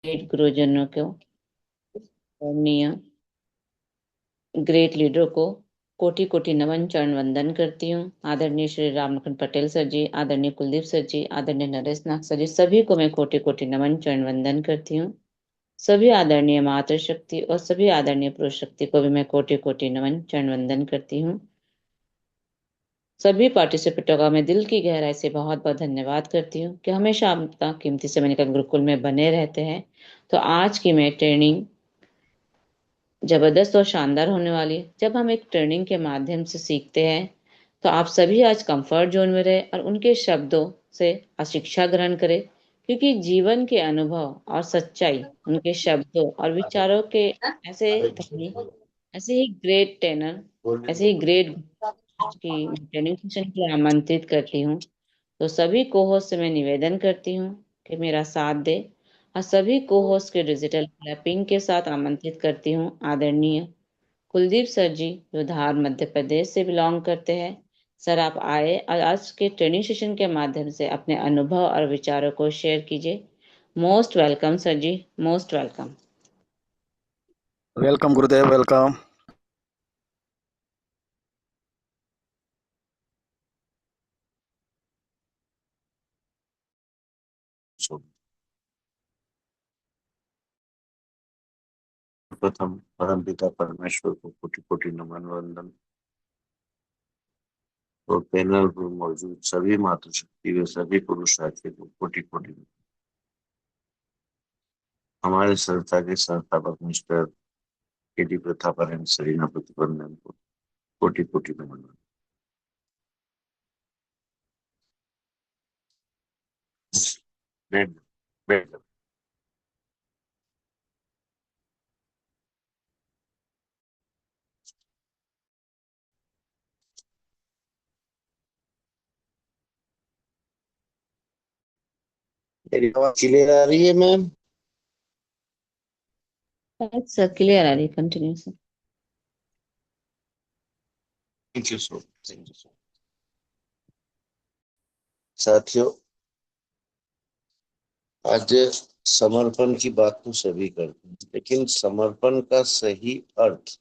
Great गुरुजनों को, आदरणीय ग्रेट लीडर को कोटि कोटि नमन चरण वंदन करती हूँ। आदरणीय श्री रामलखन पटेल सर जी, आदरणीय कुलदीप सर जी, आदरणीय नरेश नाथ सर जी, सभी को मैं कोटि कोटि नमन चरण वंदन करती हूँ। सभी आदरणीय मातृशक्ति और सभी आदरणीय पुरुष शक्ति को भी मैं कोटि कोटि नमन चरण वंदन करती हूँ। सभी पार्टिसिपेंटों का मैं दिल की गहराई से बहुत बहुत धन्यवाद करती हूँ कि हमेशा अपना कीमती समय निकाल गुरुकुल में बने रहते हैं। तो आज की मैं ट्रेनिंग जबरदस्त और शानदार होने वाली है। जब हम एक ट्रेनिंग के माध्यम से सीखते हैं तो आप सभी आज कंफर्ट जोन में रहे और उनके शब्दों से शिक्षा ग्रहण करें, क्योंकि जीवन के अनुभव और सच्चाई उनके शब्दों और विचारों के ऐसे धनी, ऐसे ही ग्रेट ट्रेनर, ऐसे ही ग्रेट की ट्रेनिंग सेशन के लिए आमंत्रित करती हूँ। तो सभी को होस्ट से मैं निवेदन करती हूँ कि मेरा साथ दे और सभी को होस्ट के डिजिटल क्लैपिंग के साथ आमंत्रित करती हूँ आदरणीय कुलदीप सर जी, जो धार मध्य प्रदेश से बिलोंग करते हैं। सर आप आए और आज के ट्रेनिंग सेशन के माध्यम से अपने अनुभव और विचारों को शेयर कीजिए। Most welcome sir ji, most welcome. Welcome गुरुदेव, वेलकम। प्रथम परम पिता परमेश्वर को कोटि कोटि नमन वंदन और पैनल पर मौजूद सभी मातृशक्ति व सभी पुरुष साथी को कोटि कोटि नमन। हमारे संस्था के संस्थापक मिस्टर केडी प्रथा पर सरीना प्रतिबंधन को कोटि कोटि नमन। बैठ बैठ मेरी आवाज क्लियर आ रही है मैम? सर क्लियर आ रही, continue sir. Thank you so thank you so. साथियों, आज समर्पण की बात तो सभी करते हैं, लेकिन समर्पण का सही अर्थ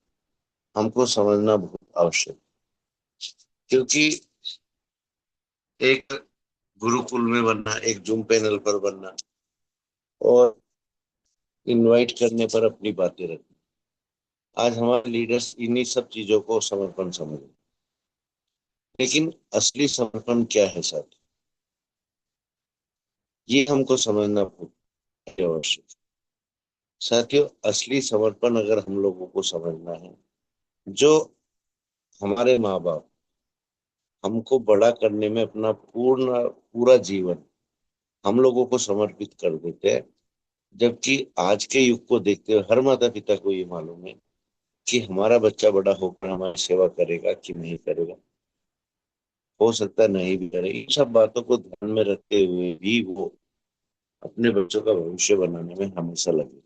हमको समझना बहुत आवश्यक है। क्योंकि एक गुरुकुल में बनना, एक जूम पैनल पर बनना और इनवाइट करने पर अपनी बातें रखना, आज हमारे लीडर्स इन्हीं सब चीजों को समर्पण समझ रहे। लेकिन असली समर्पण क्या है साथ, ये हमको समझना बहुत आवश्यक है। साथियों, असली समर्पण अगर हम लोगों को समझना है, जो हमारे माँ बाप हमको बड़ा करने में अपना पूरा जीवन हम लोगों को समर्पित कर देते हैं, जबकि आज के युग को देखते हुए हर माता पिता को ये मालूम है कि हमारा बच्चा बड़ा होकर हमारी सेवा करेगा कि नहीं करेगा। हो सकता है नहीं भी करे। इन सब बातों को ध्यान में रखते हुए भी वो अपने बच्चों का भविष्य बनाने में हमेशा लगे।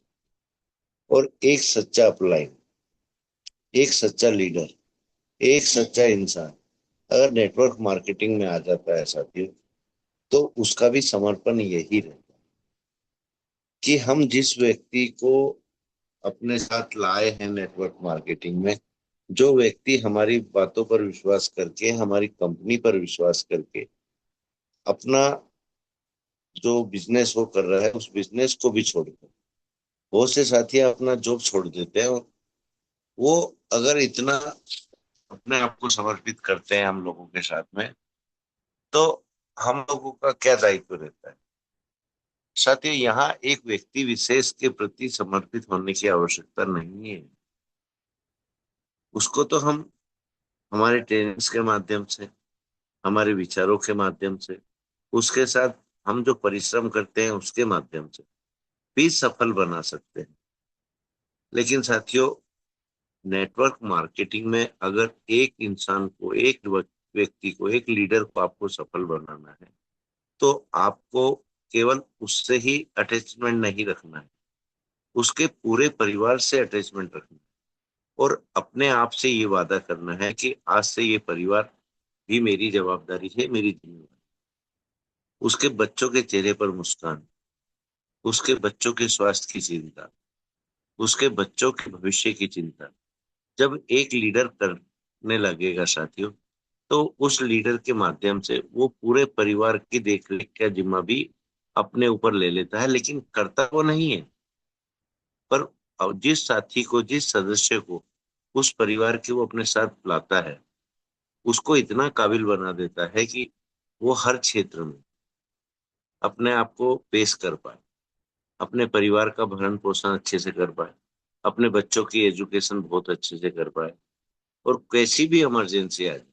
और एक सच्चा अपलाइन, एक सच्चा लीडर, एक सच्चा इंसान अगर नेटवर्क मार्केटिंग में आ जाता है साथियों, तो उसका भी समर्पण यही रहता है कि हम जिस व्यक्ति को अपने साथ लाए हैं नेटवर्क मार्केटिंग में, जो व्यक्ति हमारी बातों पर विश्वास करके, हमारी कंपनी पर विश्वास करके अपना जो बिजनेस वो कर रहा है उस बिजनेस को भी छोड़कर, बहुत से साथी अपना जॉब छोड़ देते हैं। वो अगर इतना अपने आप को समर्पित करते हैं हम लोगों के साथ में, तो हम लोगों का क्या दायित्व रहता है साथियों? यहाँ एक व्यक्ति विशेष के प्रति समर्पित होने की आवश्यकता नहीं है। उसको तो हम हमारे ट्रेनिंग्स के माध्यम से, हमारे विचारों के माध्यम से, उसके साथ हम जो परिश्रम करते हैं उसके माध्यम से भी सफल बना सकते हैं। लेकिन साथियों, नेटवर्क मार्केटिंग में अगर एक इंसान को, एक व्यक्ति को, एक लीडर को आपको सफल बनाना है, तो आपको केवल उससे ही अटैचमेंट नहीं रखना है, उसके पूरे परिवार से अटैचमेंट रखना है और अपने आप से ये वादा करना है कि आज से ये परिवार भी मेरी जवाबदारी है, मेरी जिम्मेदारी। उसके बच्चों के चेहरे पर मुस्कान, उसके बच्चों के स्वास्थ्य की चिंता, उसके बच्चों के भविष्य की चिंता जब एक लीडर करने लगेगा साथियों, तो उस लीडर के माध्यम से वो पूरे परिवार की देखरेख का जिम्मा भी अपने ऊपर ले लेता है, लेकिन करता वो नहीं है। पर अब जिस साथी को, जिस सदस्य को उस परिवार के वो अपने साथ लाता है, उसको इतना काबिल बना देता है कि वो हर क्षेत्र में अपने आप को पेश कर पाए, अपने परिवार का भरण पोषण अच्छे से कर पाए, अपने बच्चों की एजुकेशन बहुत अच्छे से कर पाए, और कैसी भी इमरजेंसी आ जाए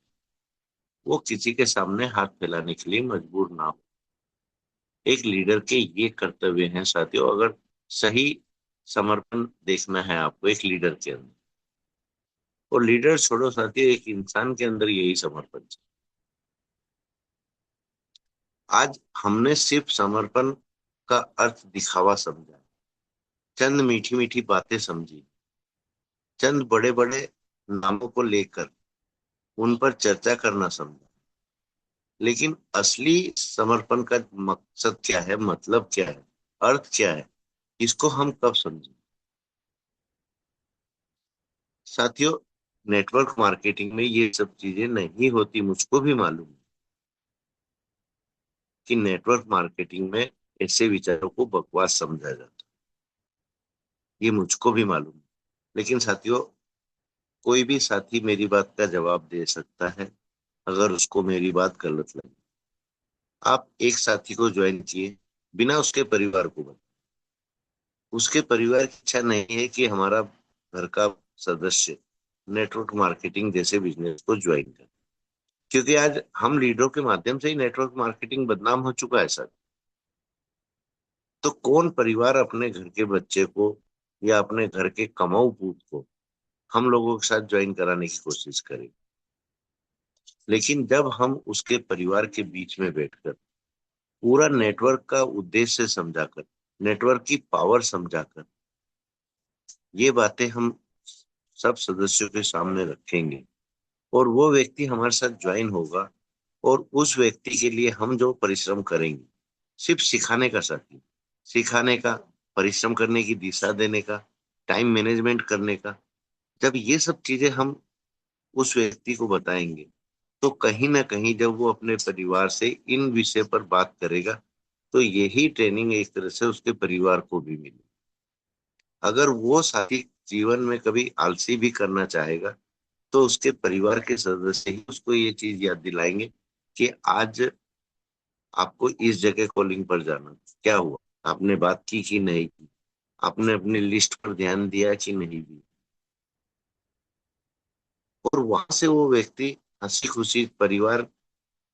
वो किसी के सामने हाथ फैलाने के लिए मजबूर ना हो। एक लीडर के ये कर्तव्य हैं साथियों, अगर सही समर्पण देखना है आपको एक लीडर के अंदर, और लीडर छोड़ो साथियों, एक इंसान के अंदर यही समर्पण चाहिए। आज हमने सिर्फ समर्पण का अर्थ दिखावा समझा, चंद मीठी मीठी बातें समझी, चंद बड़े बड़े नामों को लेकर उन पर चर्चा करना समझा। लेकिन असली समर्पण का मकसद क्या है, मतलब क्या है, अर्थ क्या है, इसको हम कब समझे साथियों? नेटवर्क मार्केटिंग में ये सब चीजें नहीं होती, मुझको भी मालूम है कि नेटवर्क मार्केटिंग में ऐसे विचारों को बकवास समझा जाता है, ये मुझको भी मालूम है। लेकिन साथियों, कोई भी साथी मेरी बात का जवाब दे सकता है अगर उसको मेरी बात गलत लगे। आप एक साथी को ज्वाइन किए बिना उसके परिवार को बताए, उसके परिवार की इच्छा नहीं है कि हमारा घर का सदस्य नेटवर्क मार्केटिंग जैसे बिजनेस को ज्वाइन करे, क्योंकि आज हम लीडरों के माध्यम से ही नेटवर्क मार्केटिंग बदनाम हो चुका है सर। तो कौन परिवार अपने घर के बच्चे को या अपने घर के कमाऊ पूत को हम लोगों के साथ ज्वाइन कराने की कोशिश करे? लेकिन जब हम उसके परिवार के बीच में बैठकर पूरा नेटवर्क का उद्देश्य समझाकर, नेटवर्क की पावर समझाकर ये बातें हम सब सदस्यों के सामने रखेंगे, और वो व्यक्ति हमारे साथ ज्वाइन होगा, और उस व्यक्ति के लिए हम जो परिश्रम करेंगे, सिर्फ सिखाने का साथी, सिखाने का, परिश्रम करने की दिशा देने का, टाइम मैनेजमेंट करने का, जब ये सब चीजें हम उस व्यक्ति को बताएंगे, तो कहीं ना कहीं जब वो अपने परिवार से इन विषय पर बात करेगा, तो यही ट्रेनिंग एक तरह से उसके परिवार को भी मिली। अगर वो साथी जीवन में कभी आलसी भी करना चाहेगा, तो उसके परिवार के सदस्य ही उसको ये चीज याद दिलाएंगे कि आज आपको इस जगह कॉलिंग पर जाना, क्या हुआ, आपने बात की कि नहीं की, आपने अपनी लिस्ट पर ध्यान दिया कि नहीं दिया। और वहां से वो व्यक्ति हंसी खुशी परिवार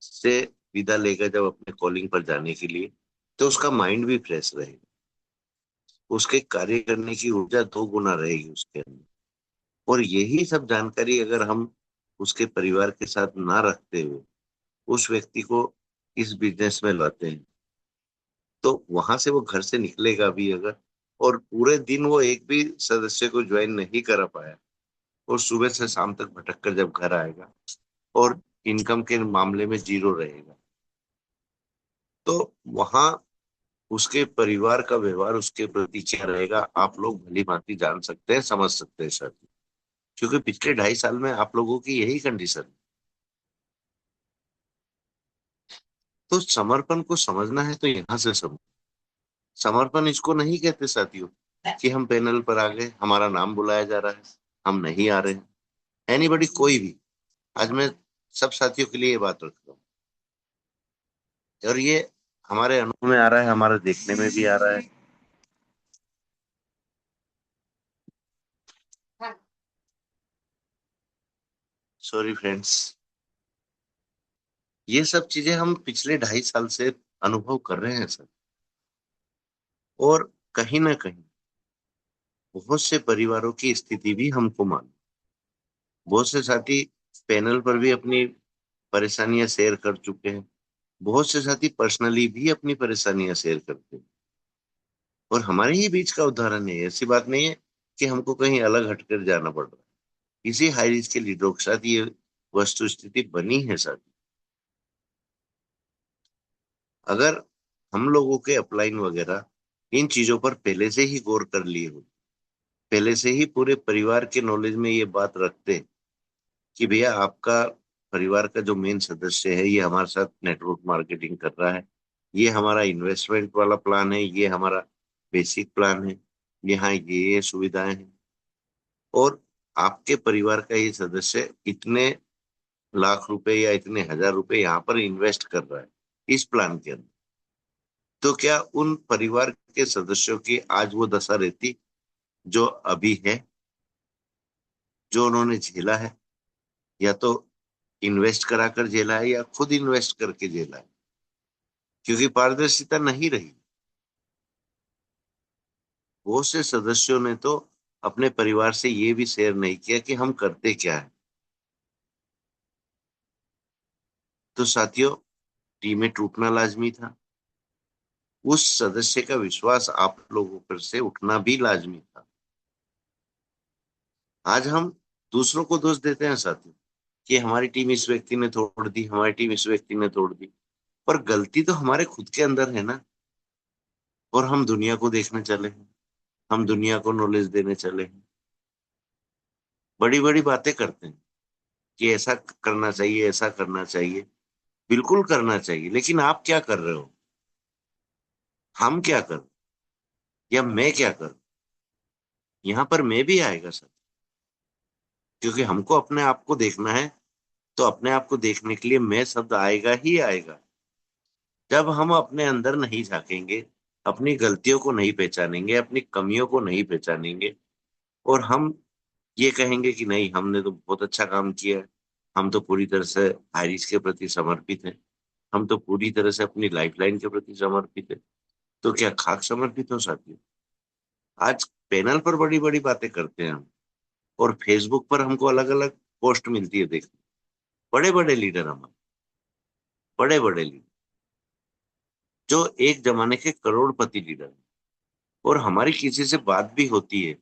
से विदा लेकर जब अपने कॉलिंग पर जाने के लिए, तो उसका माइंड भी फ्रेश रहेगा, उसके कार्य करने की ऊर्जा 2 गुना रहेगी उसके अंदर। और यही सब जानकारी अगर हम उसके परिवार के साथ ना रखते हुए उस व्यक्ति को इस बिजनेस में लाते हैं, तो वहां से वो घर से निकलेगा भी अगर, और पूरे दिन वो एक भी सदस्य को ज्वाइन नहीं करा पाया, और सुबह से शाम तक भटक कर जब घर आएगा और इनकम के मामले में जीरो रहेगा, तो वहां उसके परिवार का व्यवहार उसके प्रति क्या रहेगा, आप लोग भली भांति जान सकते हैं, समझ सकते हैं सर। क्योंकि पिछले 2.5 साल में आप लोगों की यही कंडीशन है। तो समर्पण को समझना है तो यहाँ से समझ। समर्पण इसको नहीं कहते साथियों कि हम पैनल पर आ गए, हमारा नाम बुलाया जा रहा है, हम नहीं आ रहे हैं, एनीबडी, कोई भी। आज मैं सब साथियों के लिए ये बात रख रहा हूँ, और ये हमारे अनुभव में आ रहा है, हमारे देखने में भी आ रहा है। सॉरी फ्रेंड्स, ये सब चीजें हम पिछले 2.5 साल से अनुभव कर रहे हैं सर। और कहीं ना कहीं बहुत से परिवारों की स्थिति भी हमको मालूम। बहुत से साथी पैनल पर भी अपनी परेशानियां शेयर कर चुके हैं, बहुत से साथी पर्सनली भी अपनी परेशानियां शेयर करते हैं, और हमारे ही बीच का उदाहरण है, ऐसी बात नहीं है कि हमको कहीं अलग हटकर जाना पड़ रहा है। इसी हाई रिस्क के लीडरों के साथ ये वस्तु स्थिति बनी है साथी। अगर हम लोगों के अपलाइन वगैरह इन चीजों पर पहले से ही गौर कर लिए हो, पहले से ही पूरे परिवार के नॉलेज में ये बात रखते हैं कि भैया आपका परिवार का जो मेन सदस्य है ये हमारे साथ नेटवर्क मार्केटिंग कर रहा है, ये हमारा इन्वेस्टमेंट वाला प्लान है, ये हमारा बेसिक प्लान है, यहाँ ये सुविधाएं हैं, और आपके परिवार का ये सदस्य इतने लाख रुपए या इतने हजार रुपए यहाँ पर इन्वेस्ट कर रहा है इस प्लान के अंदर। तो क्या उन परिवार के सदस्यों की आज वो दशा रहती जो अभी है, जो उन्होंने झेला है, या तो इन्वेस्ट कराकर झेला है या खुद इन्वेस्ट करके झेला है, क्योंकि पारदर्शिता नहीं रही। बहुत से सदस्यों ने तो अपने परिवार से ये भी शेयर नहीं किया कि हम करते क्या है। तो साथियों, टीमें टूटना लाजमी था, उस सदस्य का विश्वास आप लोगों पर से उठना भी लाजमी था। आज हम दूसरों को दोष देते हैं साथियों कि हमारी टीम इस व्यक्ति ने तोड़ दी, हमारी टीम इस व्यक्ति ने तोड़ दी, पर गलती तो हमारे खुद के अंदर है ना। और हम दुनिया को देखने चले हैं, हम दुनिया को नॉलेज देने चले हैं, बड़ी बड़ी बातें करते हैं कि ऐसा करना चाहिए, ऐसा करना चाहिए। बिल्कुल करना चाहिए, लेकिन आप क्या कर रहे हो, हम क्या कर, या मैं क्या कर, यहाँ पर मैं भी आएगा सर। क्योंकि हमको अपने आप को देखना है, तो अपने आप को देखने के लिए मैं शब्द आएगा ही आएगा। जब हम अपने अंदर नहीं झांकेंगे, अपनी गलतियों को नहीं पहचानेंगे, अपनी कमियों को नहीं पहचानेंगे, और हम ये कहेंगे कि नहीं हमने तो बहुत अच्छा काम किया है, हम तो पूरी तरह से आयरिश के प्रति समर्पित हैं, हम तो पूरी तरह से अपनी लाइफलाइन के प्रति समर्पित है, तो क्या खाक समर्पित हो साथियों? आज पैनल पर बड़ी बड़ी बातें करते हैं हम, और फेसबुक पर हमको अलग अलग पोस्ट मिलती है देखने, बड़े बड़े लीडर हमारे, बड़े बड़े लीडर जो एक जमाने के करोड़पति लीडर हैं, और हमारी किसी से बात भी होती है,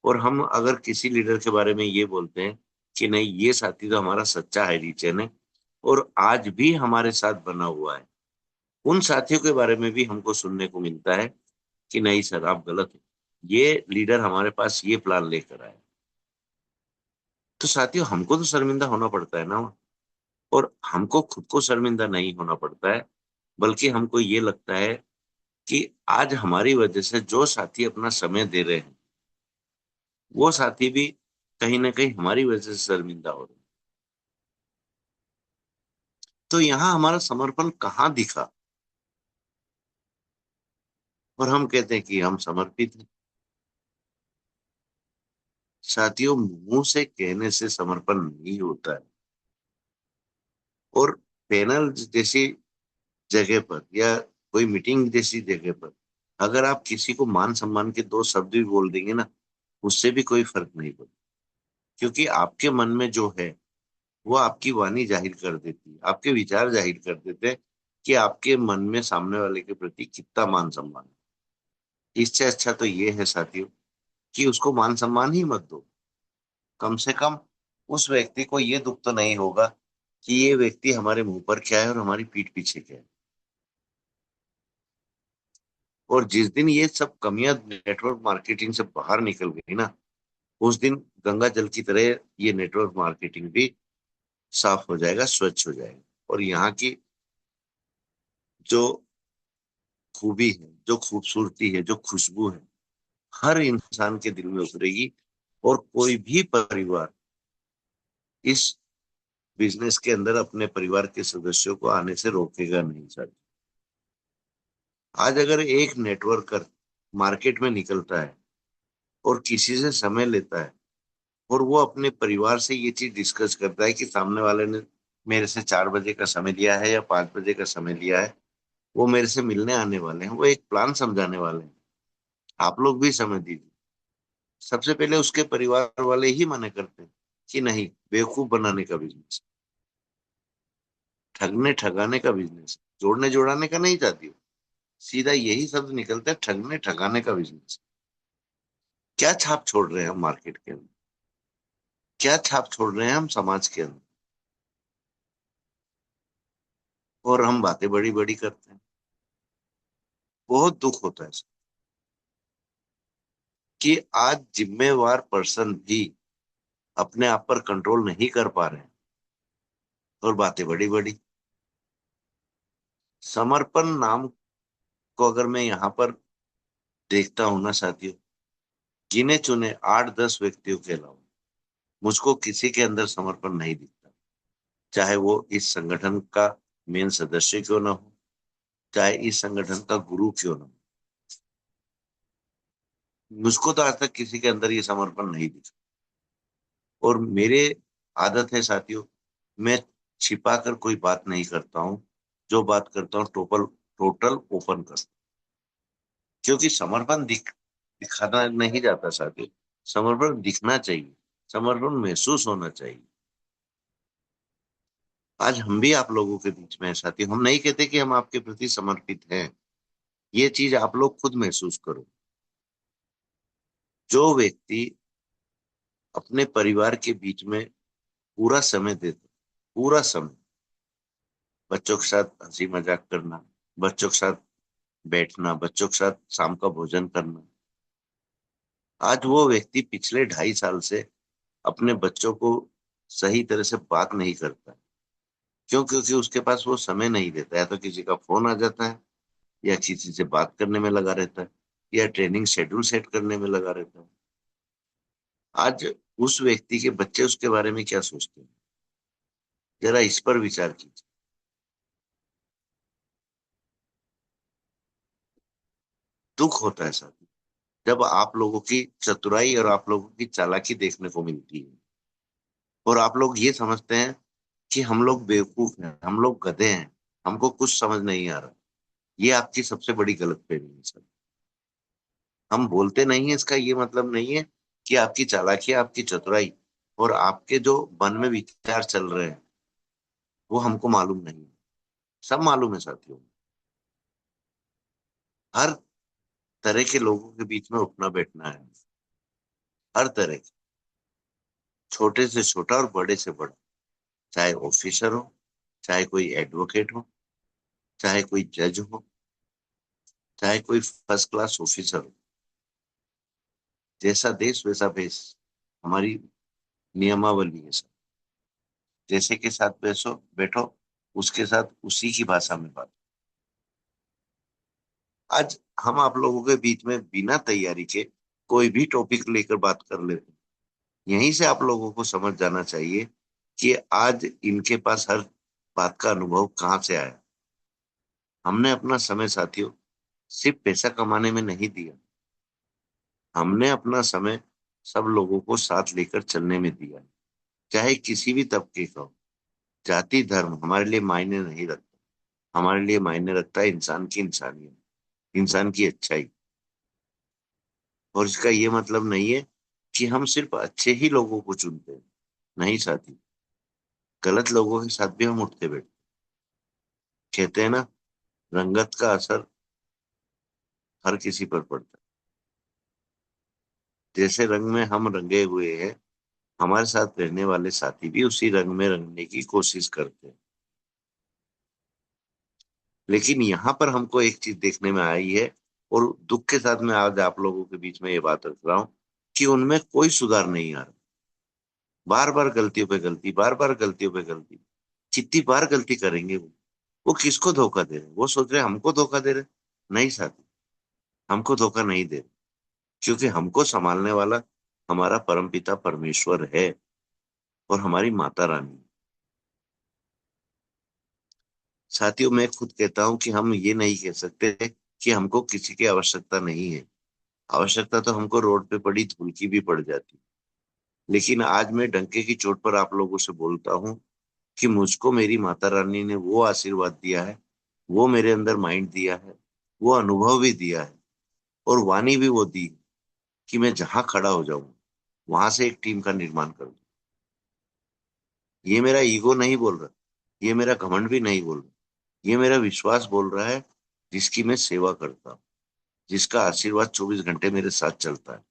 और हम अगर किसी लीडर के बारे में ये बोलते हैं कि नहीं ये साथी तो हमारा सच्चा है रीचन है, और आज भी हमारे साथ बना हुआ है, उन साथियों के बारे में भी हमको सुनने को मिलता है कि नहीं सर आप गलत हैं, ये लीडर हमारे पास ये प्लान लेकर आए। तो साथियों, हमको तो शर्मिंदा होना पड़ता है ना, और हमको खुद को शर्मिंदा नहीं होना पड़ता है, बल्कि हमको ये लगता है कि आज हमारी वजह से जो साथी अपना समय दे रहे हैं, वो साथी भी कहीं ना कहीं हमारी वजह से शर्मिंदा हो रहे हैं। तो यहाँ हमारा समर्पण कहाँ दिखा, और हम कहते हैं कि हम समर्पित हैं। साथियों, मुंह से कहने से समर्पण नहीं होता है। और पैनल जैसी जगह पर या कोई मीटिंग जैसी जगह पर अगर आप किसी को मान सम्मान के दो शब्द भी बोल देंगे ना, उससे भी कोई फर्क नहीं पड़ता, क्योंकि आपके मन में जो है वो आपकी वाणी जाहिर कर देती है, आपके विचार जाहिर कर देते हैं कि आपके मन में सामने वाले के प्रति कितना मान सम्मान है। इससे अच्छा तो ये है साथियों कि उसको मान सम्मान ही मत दो। कम से कम उस व्यक्ति को ये दुख तो नहीं होगा कि ये व्यक्ति हमारे मुंह पर क्या है और हमारी पीठ पीछे क्या है। और जिस दिन ये सब कमियां नेटवर्क मार्केटिंग से बाहर निकल गई ना, उस दिन गंगा जल की तरह ये नेटवर्क मार्केटिंग भी साफ हो जाएगा, स्वच्छ हो जाएगा, और यहाँ की जो खूबी है, जो खूबसूरती है, जो खुशबू है, हर इंसान के दिल में उतरेगी, और कोई भी परिवार इस बिजनेस के अंदर अपने परिवार के सदस्यों को आने से रोकेगा नहीं सर। आज अगर एक नेटवर्कर मार्केट में निकलता है और किसी से समय लेता है, और वो अपने परिवार से ये चीज डिस्कस करता है कि सामने वाले ने मेरे से 4 बजे का समय लिया है या 5 बजे का समय लिया है, वो मेरे से मिलने आने वाले हैं, वो एक प्लान समझाने वाले हैं, आप लोग भी समय दीजिए। सबसे पहले उसके परिवार वाले ही मना करते हैं कि नहीं, बेवकूफ बनाने का बिजनेस, ठगने ठगाने का बिजनेस, जोड़ने जोड़ाने का नहीं चाहती हो। सीधा यही शब्द निकलता है, ठगने ठगाने का बिजनेस। क्या छाप छोड़ रहे हैं हम मार्केट के अंदर, क्या छाप छोड़ रहे हैं हम समाज के अंदर, और हम बातें बड़ी बड़ी करते हैं। बहुत दुख होता है सर। कि आज जिम्मेवार पर्सन भी अपने आप पर कंट्रोल नहीं कर पा रहे हैं और बातें बड़ी बड़ी। समर्पण नाम को अगर मैं यहाँ पर देखता हूं ना साथियों, गिने चुने 8-10 व्यक्तियों के अलावा मुझको किसी के अंदर समर्पण नहीं दिखता। चाहे वो इस संगठन का मेन सदस्य क्यों ना हो, चाहे इस संगठन का गुरु क्यों ना हो, मुझको तो आज तक किसी के अंदर ये समर्पण नहीं दिखा। और मेरे आदत है साथियों, मैं छिपा कर कोई बात नहीं करता हूँ। जो बात करता हूँ टोटल टोटल ओपन करता हूँ। क्योंकि समर्पण दिखाना नहीं जाता साथियों, समर्पण दिखना चाहिए, समर्पण महसूस होना चाहिए। आज हम भी आप लोगों के बीच में है साथियों, हम नहीं कहते कि हम आपके प्रति समर्पित हैं। ये चीज आप लोग खुद महसूस करो। जो व्यक्ति अपने परिवार के बीच में पूरा समय देता, पूरा समय बच्चों के साथ हंसी मजाक करना, बच्चों के साथ बैठना, बच्चों के साथ शाम का भोजन करना, आज वो व्यक्ति पिछले 2.5 साल से अपने बच्चों को सही तरह से बात नहीं करता। क्यों? क्योंकि उसके पास वो समय नहीं देता। या तो किसी का फोन आ जाता है, या किसी से बात करने में लगा रहता है, या ट्रेनिंग शेड्यूल सेट करने में लगा रहता है। आज उस व्यक्ति के बच्चे उसके बारे में क्या सोचते हैं, जरा इस पर विचार कीजिए। दुख होता है साथी, जब आप लोगों की चतुराई और आप लोगों की चालाकी देखने को मिलती है और आप लोग ये समझते हैं कि हम लोग बेवकूफ हैं, हम लोग गधे हैं, हमको कुछ समझ नहीं आ रहा। ये आपकी सबसे बड़ी गलतफहमी है सर। हम बोलते नहीं है इसका ये मतलब नहीं है कि आपकी चालाकी, आपकी चतुराई और आपके जो मन में विचार चल रहे हैं वो हमको मालूम नहीं है। सब मालूम है साथियों। हर तरह के लोगों के बीच में उठना बैठना है, हर तरह के, छोटे से छोटा और बड़े से बड़ा। चाहे ऑफिसर हो, चाहे कोई एडवोकेट हो, चाहे कोई जज हो, चाहे कोई फर्स्ट क्लास ऑफिसर हो। जैसा देश वैसा भेष, हमारी नियमावली है सर। जैसे के साथ बैठो बैठो, उसके साथ उसी की भाषा में बात। आज हम आप लोगों के बीच में बिना तैयारी के कोई भी टॉपिक लेकर बात कर लेते हैं। यहीं से आप लोगों को समझ जाना चाहिए कि आज इनके पास हर बात का अनुभव कहाँ से आया। हमने अपना समय साथियों सिर्फ पैसा कमाने में नहीं दिया, हमने अपना समय सब लोगों को साथ लेकर चलने में दिया। चाहे किसी भी तबके का हो, जाति धर्म हमारे लिए मायने नहीं रखता। हमारे लिए मायने रखता है इंसान की इंसानियत, इंसान की अच्छाई। और इसका ये मतलब नहीं है कि हम सिर्फ अच्छे ही लोगों को चुनते हैं। नहीं साथी, गलत लोगों के साथ भी हम उठते बैठते। कहते हैं ना, रंगत का असर हर किसी पर पड़ता है। जैसे रंग में हम रंगे हुए हैं, हमारे साथ रहने वाले साथी भी उसी रंग में रंगने की कोशिश करते हैं। लेकिन यहाँ पर हमको एक चीज देखने में आई है, और दुख के साथ मैं आज आप लोगों के बीच में ये बात रख रहा हूँ, कि उनमें कोई सुधार नहीं आ रहा। बार बार गलतियों पे गलती, बार बार गलतियों पे गलती। कितनी बार गलती करेंगे वो किसको धोखा दे रहे हैं? वो सोच रहे हैं हमको धोखा दे रहे हैं। नहीं साथी, हमको धोखा नहीं दे रहे, क्योंकि हमको संभालने वाला हमारा परमपिता परमेश्वर है और हमारी माता रानी। साथियों, मैं खुद कहता हूं कि हम ये नहीं कह सकते कि हमको किसी की आवश्यकता नहीं है। आवश्यकता तो हमको रोड पे पड़ी धूल की भी पड़ जाती। लेकिन आज मैं डंके की चोट पर आप लोगों से बोलता हूँ कि मुझको मेरी माता रानी ने वो आशीर्वाद दिया है, वो मेरे अंदर माइंड दिया है, वो अनुभव भी दिया है, और वाणी भी वो दी कि मैं जहां खड़ा हो जाऊं वहां से एक टीम का निर्माण कर दूं। ये मेरा ईगो नहीं बोल रहा, ये मेरा घमंड भी नहीं बोल रहा, ये मेरा विश्वास बोल रहा है, जिसकी मैं सेवा करता हूँ, जिसका आशीर्वाद 24 घंटे मेरे साथ चलता है।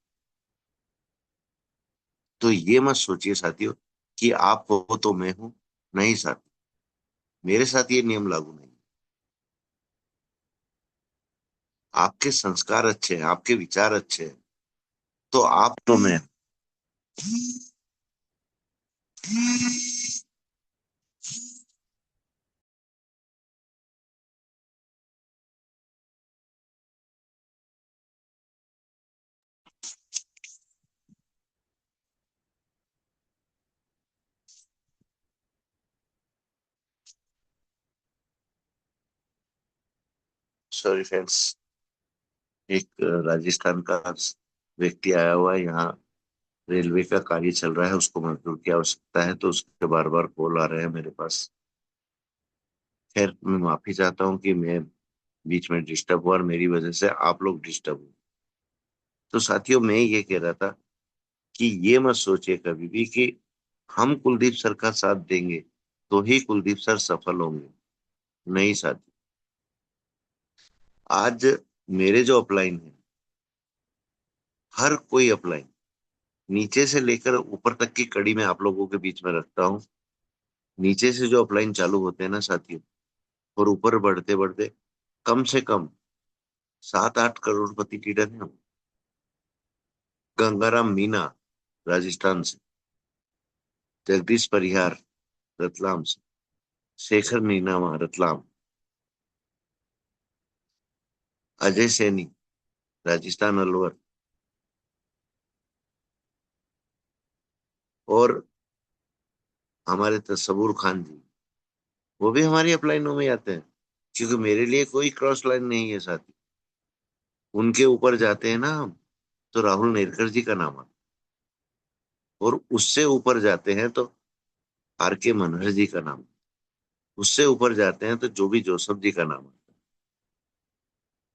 तो ये मत सोचिए साथियों कि आप हो तो मैं हूं। नहीं साथी, मेरे साथ ये नियम लागू नहीं। आपके संस्कार अच्छे हैं, आपके विचार अच्छे हैं, तो आप तो मैं। सॉरी फ्रेंड्स, एक राजस्थान का व्यक्ति आया हुआ है यहाँ। रेलवे का कार्य चल रहा है, उसको मजदूर की आवश्यकता है, तो उसके बार बार कॉल आ रहे हैं मेरे पास। खैर, मैं माफी चाहता हूँ कि मैं बीच में डिस्टर्ब हुआ और मेरी वजह से आप लोग डिस्टर्ब हुए। तो साथियों, मैं ये कह रहा था कि ये मत सोचिए कभी भी कि हम कुलदीप सर का साथ देंगे तो ही कुलदीप सर सफल होंगे। नहीं साथी, आज मेरे जो अपलाइन है, हर कोई अपलाइन नीचे से लेकर ऊपर तक की कड़ी में आप लोगों के बीच में रखता हूँ। नीचे से जो अपलाइन चालू होते हैं ना साथियों, और ऊपर बढ़ते बढ़ते कम से कम 7-8 करोड़पति लीडर हैं। गंगाराम मीना राजस्थान से, जगदीश परिहार रतलाम से, शेखर नीनामा रतलाम, अजय सैनी राजस्थान अलवर, और हमारे तस्वुर खान जी, वो भी हमारी अपलाइनों में आते हैं। क्योंकि मेरे लिए कोई क्रॉस लाइन नहीं है साथी। उनके ऊपर जाते हैं ना हम, तो राहुल नेरकर जी का नाम आता है। और उससे ऊपर जाते हैं तो आर के मनहर जी का नाम, उससे ऊपर जाते हैं तो जोबी जोसफ जी का नाम आता है।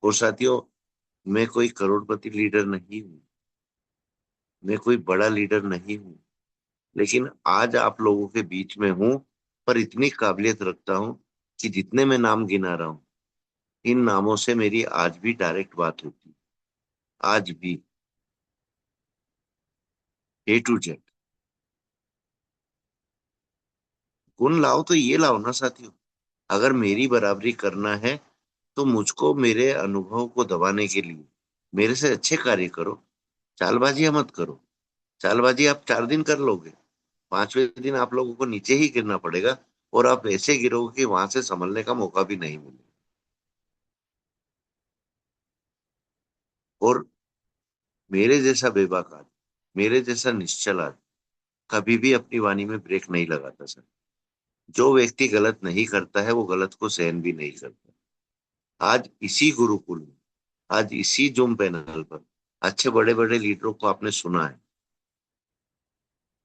और साथियों, मैं कोई करोड़पति लीडर नहीं हूँ, मैं कोई बड़ा लीडर नहीं हूँ, लेकिन आज आप लोगों के बीच में हूँ। पर इतनी काबिलियत रखता हूँ कि जितने मैं नाम गिना रहा हूँ, इन नामों से मेरी आज भी डायरेक्ट बात होती है। आज भी, A to Z। गुण लाओ तो ये लाओ ना साथियों। अगर मेरी बराबरी करना है तो मुझको मेरे अनुभव को दबाने के लिए मेरे से अच्छे कार्य करो। चालबाजियां मत करो। चालबाजी आप 4 दिन कर लोगे, 5वें दिन आप लोगों को नीचे ही गिरना पड़ेगा। और आप ऐसे गिरोगे कि वहां से संभलने का मौका भी नहीं मिलेगा। और मेरे जैसा बेबाक आदमी, मेरे जैसा निश्चल आदमी कभी भी अपनी वाणी में ब्रेक नहीं लगाता सर। जो व्यक्ति गलत नहीं करता है वो गलत को सहन भी नहीं करता। आज इसी गुरुकुल में, आज इसी जूम पैनल पर अच्छे बड़े बड़े लीडरों को आपने सुना है।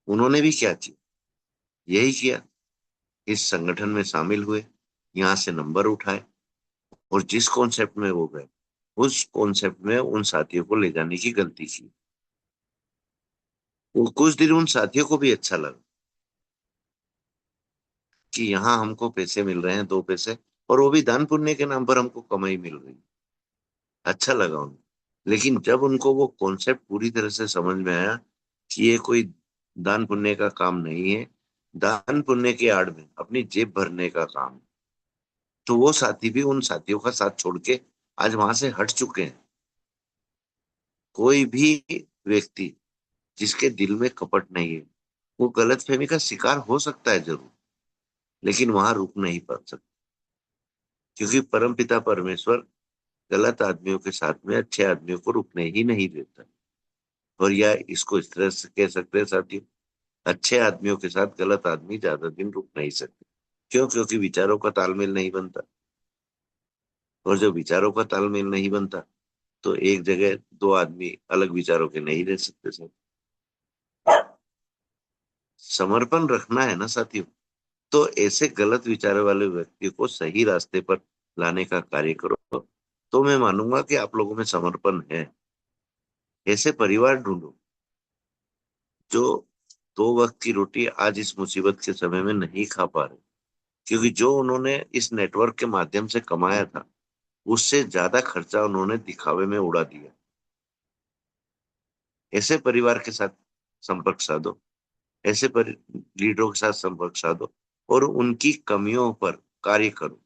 उन्होंने भी क्या किया? यही किया, इस संगठन में शामिल हुए, यहाँ से नंबर उठाए, और जिस कॉन्सेप्ट में वो गए उस कॉन्सेप्ट में उन साथियों को ले जाने की गलती की। वो कुछ दिन उन साथियों को भी अच्छा लगा कि यहाँ हमको पैसे मिल रहे हैं, 2 पैसे, और वो भी दान पुण्य के नाम पर हमको कमाई मिल रही है। अच्छा लगा उनको। लेकिन जब उनको वो कॉन्सेप्ट पूरी तरह से समझ में आया कि ये कोई दान पुण्य का काम नहीं है, दान पुण्य के आड़ में अपनी जेब भरने का काम है, तो वो साथी भी उन साथियों का साथ छोड़ के आज वहां से हट चुके हैं। कोई भी व्यक्ति जिसके दिल में कपट नहीं है, वो गलतफहमी का शिकार हो सकता है जरूर, लेकिन वहां रुक नहीं पा सकता। क्योंकि परमपिता परमेश्वर गलत आदमियों के साथ में अच्छे आदमियों को रुकने ही नहीं देता। और या इसको इस तरह से कह सकते हैं साथियों, अच्छे आदमियों के साथ गलत आदमी ज्यादा दिन रुक नहीं सकते। क्यों? क्योंकि विचारों का तालमेल नहीं बनता। और जब विचारों का तालमेल नहीं बनता तो एक जगह दो आदमी अलग विचारों के नहीं रह सकते सर। समर्पण रखना है ना साथियों, तो ऐसे गलत विचारों वाले व्यक्ति को सही रास्ते पर लाने का कार्य करो। तो मैं मानूंगा कि आप लोगों में समर्पण है। ऐसे परिवार ढूंढो जो 2 वक्त की रोटी आज इस मुसीबत के समय में नहीं खा पा रहे, क्योंकि जो उन्होंने इस नेटवर्क के माध्यम से कमाया था उससे ज्यादा खर्चा उन्होंने दिखावे में उड़ा दिया। ऐसे परिवार के साथ संपर्क साधो, ऐसे लीडरों के साथ संपर्क साधो, और उनकी कमियों पर कार्य करो,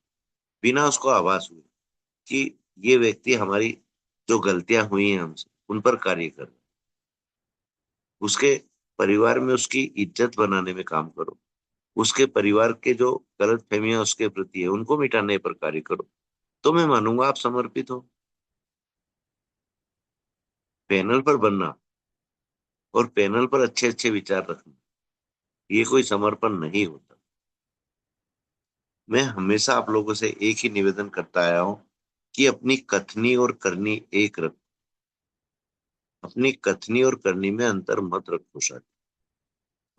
बिना उसको आभास हुए कि ये व्यक्ति हमारी जो गलतियां हुई हैं हमसे उन पर कार्य कर रहे हैं। उसके परिवार में उसकी इज्जत बनाने में काम करो, उसके परिवार के जो गलत फहमियां उसके प्रति है उनको मिटाने पर कार्य करो, तो मैं मानूंगा आप समर्पित हो। पैनल पर बनना और पैनल पर अच्छे अच्छे विचार रखना, ये कोई समर्पण नहीं होता। मैं हमेशा आप लोगों से एक ही निवेदन करता आया हूं कि अपनी कथनी और करनी एक रखो। अपनी कथनी और करनी में अंतर मत रखो साथी।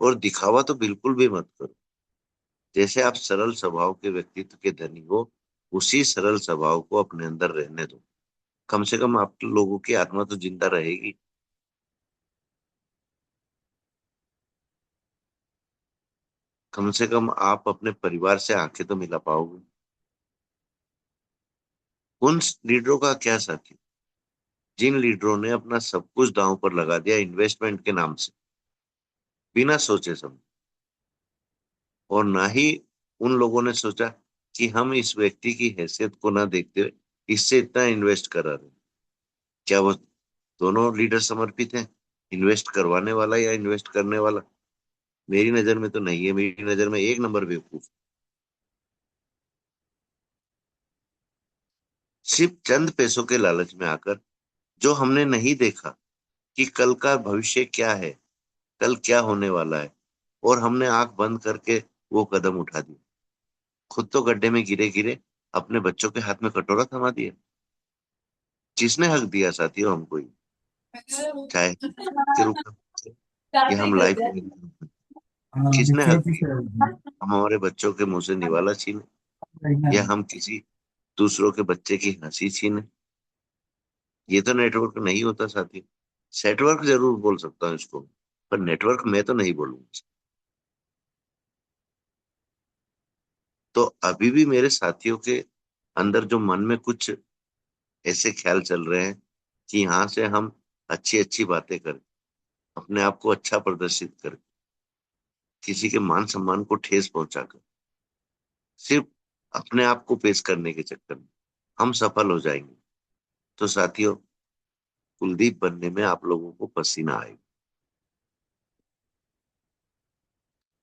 और दिखावा तो बिल्कुल भी मत करो। जैसे आप सरल स्वभाव के व्यक्तित्व के धनी हो, उसी सरल स्वभाव को अपने अंदर रहने दो। कम से कम आप लोगों की आत्मा तो जिंदा रहेगी। कम से कम आप अपने परिवार से आंखें तो मिला पाओगे। उन लीडरों का क्या साथी जिन लीडरों ने अपना सब कुछ दांव पर लगा दिया इन्वेस्टमेंट के नाम से, बिना सोचे समझे। और ना ही उन लोगों ने सोचा कि हम इस व्यक्ति की हैसियत को ना देखते हुए इससे इतना इन्वेस्ट करा रहे हैं। क्या वो दोनों लीडर समर्पित हैं? इन्वेस्ट करवाने वाला या इन्वेस्ट करने वाला? मेरी नजर में तो नहीं है। मेरी नजर में एक नंबर बेवकूफ। सिर्फ चंद पैसों के लालच में आकर, जो हमने नहीं देखा कि कल का भविष्य क्या है, कल क्या होने वाला है, और हमने आंख बंद करके वो कदम उठा दिया। खुद तो गड्ढे में गिरे गिरे अपने बच्चों के हाथ में कटोरा थमा दिया। किसने हक दिया साथियों हमको ये? चाहे के रूप में या हम लाइफ में, किसने हक दिया हम हमारे बच्चों के मुंह से निवाला छीने, या हम किसी दूसरों के बच्चे की हंसी छीने? ये तो नेटवर्क नहीं होता साथी। सेटवर्क जरूर बोल सकता हूँ इसको, पर नेटवर्क मैं तो नहीं बोलूंगा। तो अभी भी मेरे साथियों के अंदर जो मन में कुछ ऐसे ख्याल चल रहे हैं कि यहाँ से हम अच्छी अच्छी बातें करें, अपने आप को अच्छा प्रदर्शित करें, किसी के मान सम्मान को ठेस पहुंचाकर, सिर्फ अपने आप को पेश करने के चक्कर में हम सफल हो जाएंगे, तो साथियों कुलदीप बनने में आप लोगों को पसीना आएगा।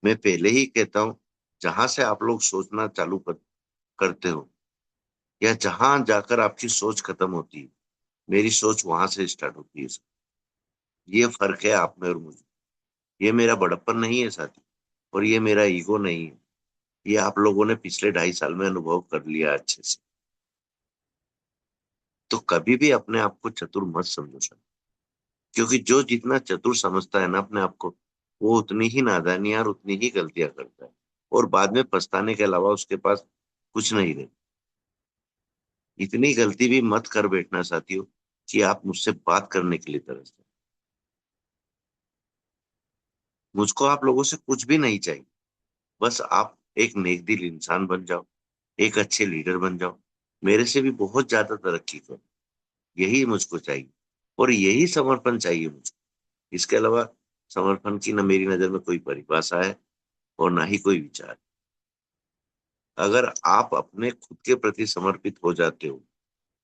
मैं पहले ही कहता हूं, जहां से आप लोग सोचना करते हो, या जहां जाकर आपकी सोच खत्म होती है, मेरी सोच वहां से स्टार्ट होती है। ये फर्क है आप में और मुझे। ये मेरा बड़प्पन नहीं है साथी, और ये मेरा ईगो नहीं है। ये आप लोगों ने पिछले 2.5 साल में अनुभव कर लिया अच्छे से। तो कभी भी अपने आप को चतुर मत समझो सर, क्योंकि जो जितना चतुर समझता है ना अपने आप को, वो उतनी ही नादानियां और उतनी ही गलतियां करता है, और बाद में पछताने के अलावा उसके पास कुछ नहीं रहता। इतनी गलती भी मत कर बैठना साथियों कि आप मुझसे बात करने के लिए तरसते। मुझको आप लोगों से कुछ भी नहीं चाहिए। बस आप एक नेक दिल इंसान बन जाओ, एक अच्छे लीडर बन जाओ, मेरे से भी बहुत ज्यादा तरक्की करो। यही मुझको चाहिए, और यही समर्पण चाहिए मुझको। इसके अलावा समर्पण की न मेरी नजर में कोई परिभाषा है और ना ही कोई विचार। अगर आप अपने खुद के प्रति समर्पित हो जाते हो,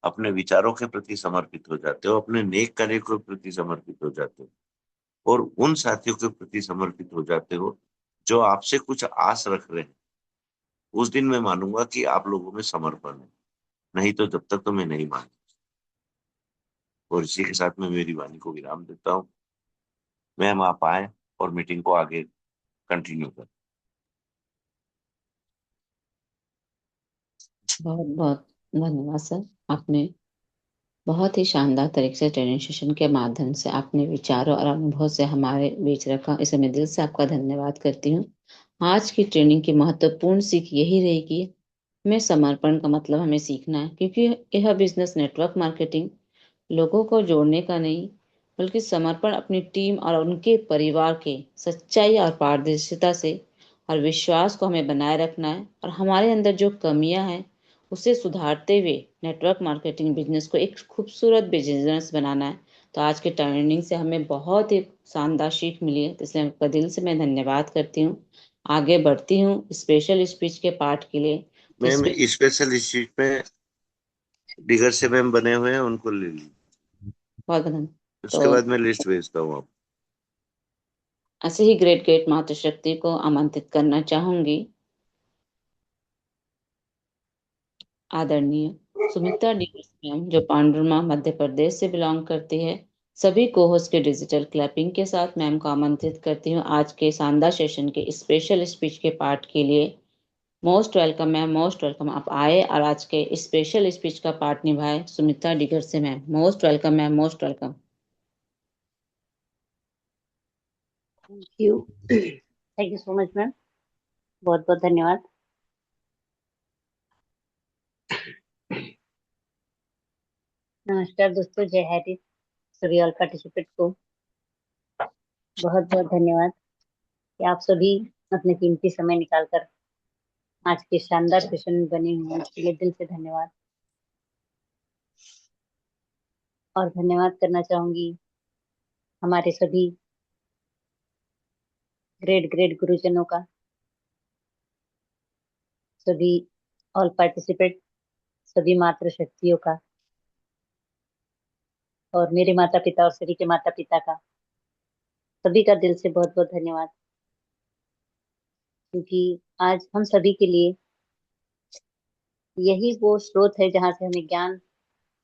अपने विचारों के प्रति समर्पित हो जाते हो, अपने नेक कार्य के प्रति समर्पित हो जाते हो, और उन साथियों के प्रति समर्पित हो जाते हो जो आपसे कुछ आस रख रहे हैं, उस दिन मैं मानूंगा कि आप लोगों में समर्पण है। नहीं तो जब तक तो मैं नहीं मान। और इसी के साथ मैं मेरी वाणी को विराम देता हूँ। मैम आप आए और मीटिंग को आगे कंटिन्यू करें। बहुत बहुत धन्यवाद सर। आपने बहुत ही शानदार तरीके से ट्रेनिंग सेशन के माध्यम से आपने विचारों और अनुभव से हमारे बीच रखा, इसे मैं दिल से आपका धन्यवाद करती हूँ। आज की ट्रेनिंग की महत्वपूर्ण सीख यही रही कि हमें समर्पण का मतलब हमें सीखना है, क्योंकि यह बिजनेस नेटवर्क मार्केटिंग लोगों को जोड़ने का नहीं, बल्कि समर्पण अपनी टीम और उनके परिवार के सच्चाई और पारदर्शिता से और विश्वास को हमें बनाए रखना है, और हमारे अंदर जो कमियां हैं उसे सुधारते हुए नेटवर्क मार्केटिंग बिजनेस को एक खूबसूरत बिजनेस बनाना है। तो आज के ट्रेनिंग से हमें बहुत ही शानदार सीख मिली है, तो इसलिए आपका दिल से मैं धन्यवाद करती हूँ। आगे बढ़ती हूँ स्पेशल स्पीच के पार्ट के लिए। तो मैम स्पेशल स्ट्रीट में डिगर से मैम बने हुए हैं, उनको ले लीजिए। बहुत धन्यवाद। उसके तो बाद मैं लिस्ट भेजता हूँ आप। ऐसे ही ग्रेट ग्रेट मातृशक्ति को आमंत्रित करना चाहूंगी। आदरणीय सुमित्रा डीगर्स मैम, जो पांडुरमा मध्य प्रदेश से बिलोंग करती है, सभी को होस्ट के डिजिटल क्लैपिंग के साथ मैम को आमंत्रित करती हूँ आज के शानदार सेशन के स्पेशल स्पीच के पार्ट के लिए। Most welcome ma'am, most welcome, आप आए और आज के स्पेशल स्पीच का पार्ट निभाए। सुमित्रा डिगर से ma'am, most welcome ma'am, most welcome. Thank you, thank you so much ma'am, बहुत बहुत धन्यवाद। नमस्कार दोस्तों, जय हरी। सभी ऑल पार्टिसिपेट को बहुत बहुत धन्यवाद कि आप सभी अपने कीमती समय निकालकर आज के शानदार सेशन में बने हुए हैं। इसके लिए दिल से धन्यवाद। और धन्यवाद करना चाहूंगी हमारे सभी ग्रेट ग्रेट गुरुजनों का, सभी ऑल पार्टिसिपेट, सभी मातृशक्तियों का, और मेरे माता पिता और सभी के माता पिता का, सभी का दिल से बहुत बहुत धन्यवाद। क्योंकि आज हम सभी के लिए यही वो स्रोत है जहाँ से हमें ज्ञान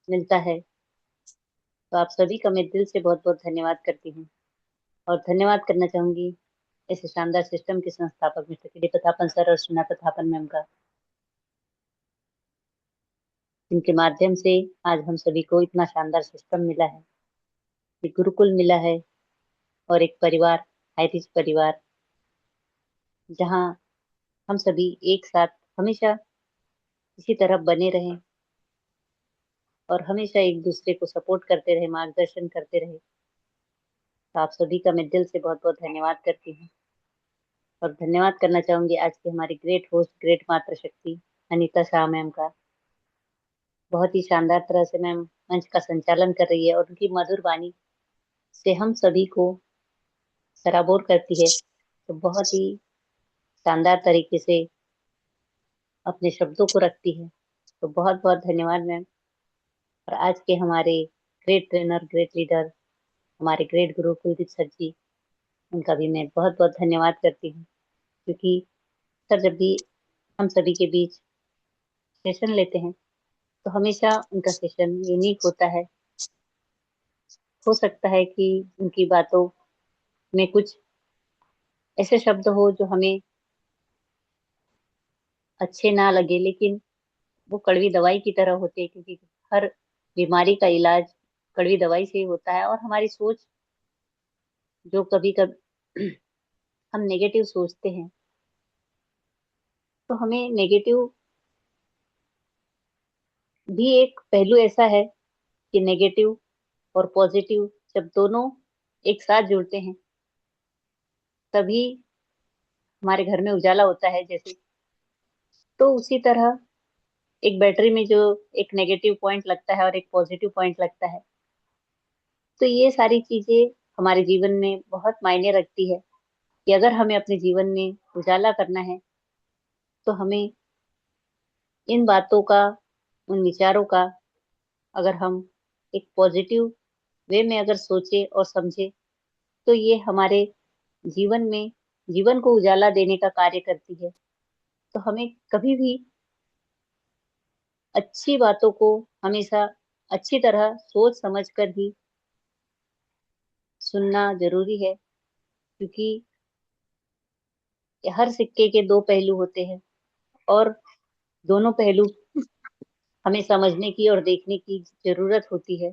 मिलता है। तो आप सभी का मैं दिल से बहुत बहुत धन्यवाद करती हूँ। और धन्यवाद करना चाहूंगी इस शानदार सिस्टम के संस्थापक मिस्टर के डी प्रतापन सर और सुना प्रतापन मैम का, जिनके माध्यम से आज हम सभी को इतना शानदार सिस्टम मिला है, एक गुरुकुल मिला है और एक परिवार, हाईरिच परिवार, जहाँ हम सभी एक साथ हमेशा इसी तरह बने रहें और हमेशा एक दूसरे को सपोर्ट करते रहे, मार्गदर्शन करते रहे। तो आप सभी का मैं दिल से बहुत बहुत धन्यवाद करती हूँ। और धन्यवाद करना चाहूंगी आज के हमारी ग्रेट होस्ट, ग्रेट मातृशक्ति अनीता शाह मैम का। बहुत ही शानदार तरह से मैम मंच का संचालन कर रही है और उनकी मधुर वाणी से हम सभी को सराबोर करती है। तो बहुत ही शानदार तरीके से अपने शब्दों को रखती है। तो बहुत बहुत धन्यवाद मैम। और आज के हमारे ग्रेट ट्रेनर, ग्रेट लीडर, हमारे ग्रेट गुरु कुलदीप सर जी, उनका भी मैं बहुत बहुत धन्यवाद करती हूँ। क्योंकि सर जब भी हम सभी के बीच सेशन लेते हैं तो हमेशा उनका सेशन यूनिक होता है। हो सकता है कि उनकी बातों में कुछ ऐसे शब्द हो जो हमें अच्छे ना लगे, लेकिन वो कड़वी दवाई की तरह होते हैं। क्योंकि हर बीमारी का इलाज कड़वी दवाई से ही होता है। और हमारी सोच जो कभी कभी हम नेगेटिव सोचते हैं, तो हमें नेगेटिव भी एक पहलू ऐसा है कि नेगेटिव और पॉजिटिव जब दोनों एक साथ जुड़ते हैं तभी हमारे घर में उजाला होता है। जैसे तो उसी तरह एक बैटरी में जो एक नेगेटिव पॉइंट लगता है और एक पॉजिटिव पॉइंट लगता है, तो ये सारी चीजें हमारे जीवन में बहुत मायने रखती है। कि अगर हमें अपने जीवन में उजाला करना है तो हमें इन बातों का, उन विचारों का, अगर हम एक पॉजिटिव वे में अगर सोचे और समझे, तो ये हमारे जीवन में जीवन को उजाला देने का कार्य करती है। तो हमें कभी भी अच्छी बातों को हमेशा अच्छी तरह सोच समझ कर ही सुनना जरूरी है। क्योंकि हर सिक्के के दो पहलू होते हैं और दोनों पहलू हमें समझने की और देखने की जरूरत होती है।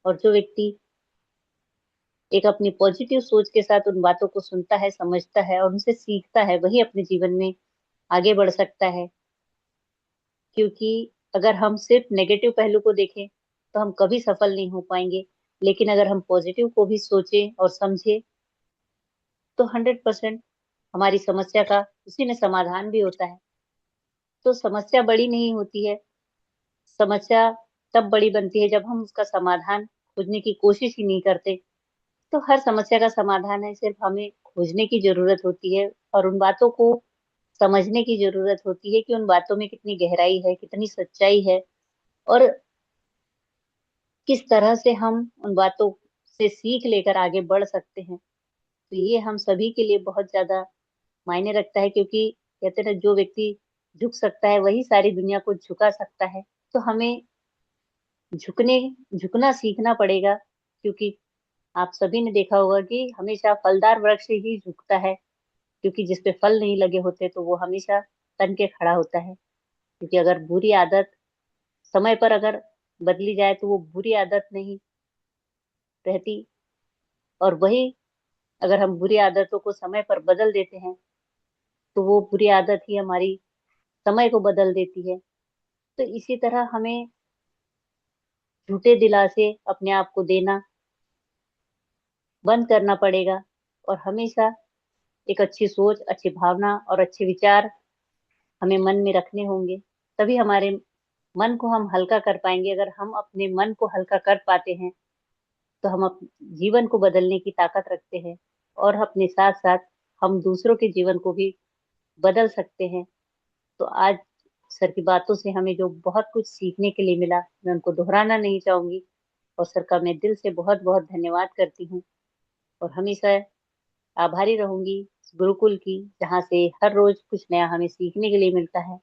और जो व्यक्ति एक अपनी पॉजिटिव सोच के साथ उन बातों को सुनता है, समझता है और उनसे सीखता है, वही अपने जीवन में आगे बढ़ सकता है। क्योंकि अगर हम सिर्फ नेगेटिव पहलू को देखें तो हम कभी सफल नहीं हो पाएंगे। लेकिन अगर हम पॉजिटिव को भी सोचें और समझें तो 100% हमारी समस्या का उसी में समाधान भी होता है। तो समस्या बड़ी नहीं होती है, समस्या तब बड़ी बनती है जब हम उसका समाधान खोजने की कोशिश ही नहीं करते। तो हर समस्या का समाधान है, सिर्फ हमें खोजने की जरूरत होती है और उन बातों को समझने की जरूरत होती है कि उन बातों में कितनी गहराई है, कितनी सच्चाई है और किस तरह से हम उन बातों से सीख लेकर आगे बढ़ सकते हैं। तो ये हम सभी के लिए बहुत ज्यादा मायने रखता है, क्योंकि कहते हैं ना, जो व्यक्ति झुक सकता है वही सारी दुनिया को झुका सकता है। तो हमें झुकने झुकना सीखना पड़ेगा, क्योंकि आप सभी ने देखा होगा कि हमेशा फलदार वृक्ष ही झुकता है, क्योंकि जिसपे फल नहीं लगे होते तो वो हमेशा तन के खड़ा होता है। क्योंकि अगर बुरी आदत समय पर अगर बदली जाए तो वो बुरी आदत नहीं रहती, और वही अगर हम बुरी आदतों को समय पर बदल देते हैं तो वो बुरी आदत ही हमारी समय को बदल देती है। तो इसी तरह हमें झूठे दिलासे अपने आप को देना बंद करना पड़ेगा, और हमेशा एक अच्छी सोच, अच्छी भावना और अच्छे विचार हमें मन में रखने होंगे। तभी हमारे मन को हम हल्का कर पाएंगे। अगर हम अपने मन को हल्का कर पाते हैं तो हम अपने जीवन को बदलने की ताकत रखते हैं, और अपने साथ साथ हम दूसरों के जीवन को भी बदल सकते हैं। तो आज सर की बातों से हमें जो बहुत कुछ सीखने के लिए मिला, मैं उनको दोहराना नहीं चाहूंगी, और सर का मैं दिल से बहुत बहुत धन्यवाद करती हूँ। और हमेशा आभारी रहूंगी इस गुरुकुल की, जहाँ से हर रोज कुछ नया हमें सीखने के लिए मिलता है।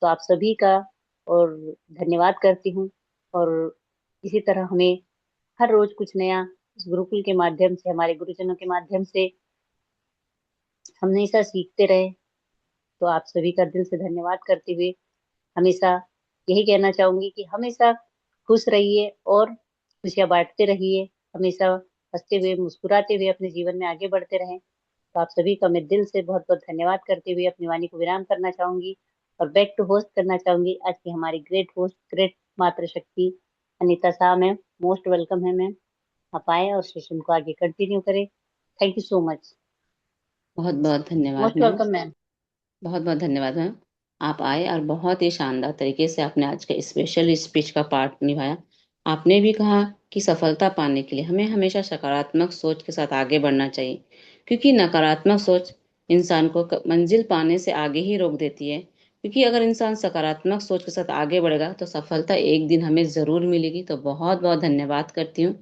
तो आप सभी का और धन्यवाद करती हूँ। और इसी तरह हमें हर रोज कुछ नया इस गुरुकुल के माध्यम से, हमारे गुरुजनों के माध्यम से हम हमेशा सीखते रहे। तो आप सभी का दिल से धन्यवाद करते हुए हमेशा यही कहना चाहूंगी कि हमेशा खुश रहिए और खुशियां बांटते रहिए। हमेशा हंसते हुए, मुस्कुराते हुए अपने जीवन में आगे बढ़ते रहें। तो आप सभी का मैं दिल से बहुत बहुत धन्यवाद करते हुए अपनी वाणी को विराम करना चाहूंगी, और बैक टू होस्ट करना चाहूंगी आज की हमारी ग्रेट होस्ट, ग्रेट मातृ शक्ति Anita Shah ma'am. Most welcome है मैम, आप आए और सेशन को आगे कंटिन्यू करें। Thank you so much. बहुत बहुत धन्यवाद मोस्ट मैम। Welcome ma'am. बहुत बहुत धन्यवाद मैम। आप आए और बहुत ही शानदार तरीके से आपने आज के स्पेशल स्पीच का पार्ट निभाया। आपने भी कहा कि सफलता पाने के लिए हमें हमेशा सकारात्मक सोच के साथ आगे बढ़ना चाहिए, क्योंकि नकारात्मक सोच इंसान को मंजिल पाने से आगे ही रोक देती है। क्योंकि अगर इंसान सकारात्मक सोच के साथ आगे बढ़ेगा तो सफलता एक दिन हमें जरूर मिलेगी। तो बहुत बहुत धन्यवाद करती हूँ।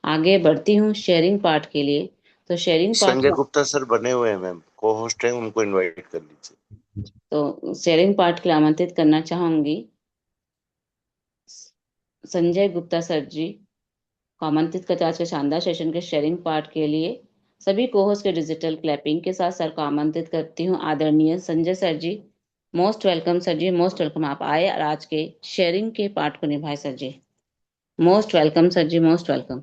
आगे बढ़ती हूँ शेयरिंग पार्ट के लिए। तो sharing Sanjay part Gupta sir बने हुए हैं मैम, को होस्ट है, उनको इनवाइट कर लीजिए। तो शेयरिंग पार्ट के लिए आमंत्रित करना चाहूंगी संजय गुप्ता सर जी को। आमंत्रित करते हैं आज के शानदार सेशन के शेयरिंग पार्ट के लिए। सभी कोहोस्ट के डिजिटल क्लैपिंग के साथ सर को आमंत्रित करती हूँ। आदरणीय Sanjay sir ji, most welcome sir ji, most welcome. आप आए और आज के शेयरिंग के पार्ट को निभाए sir ji. Most welcome sir ji, most welcome.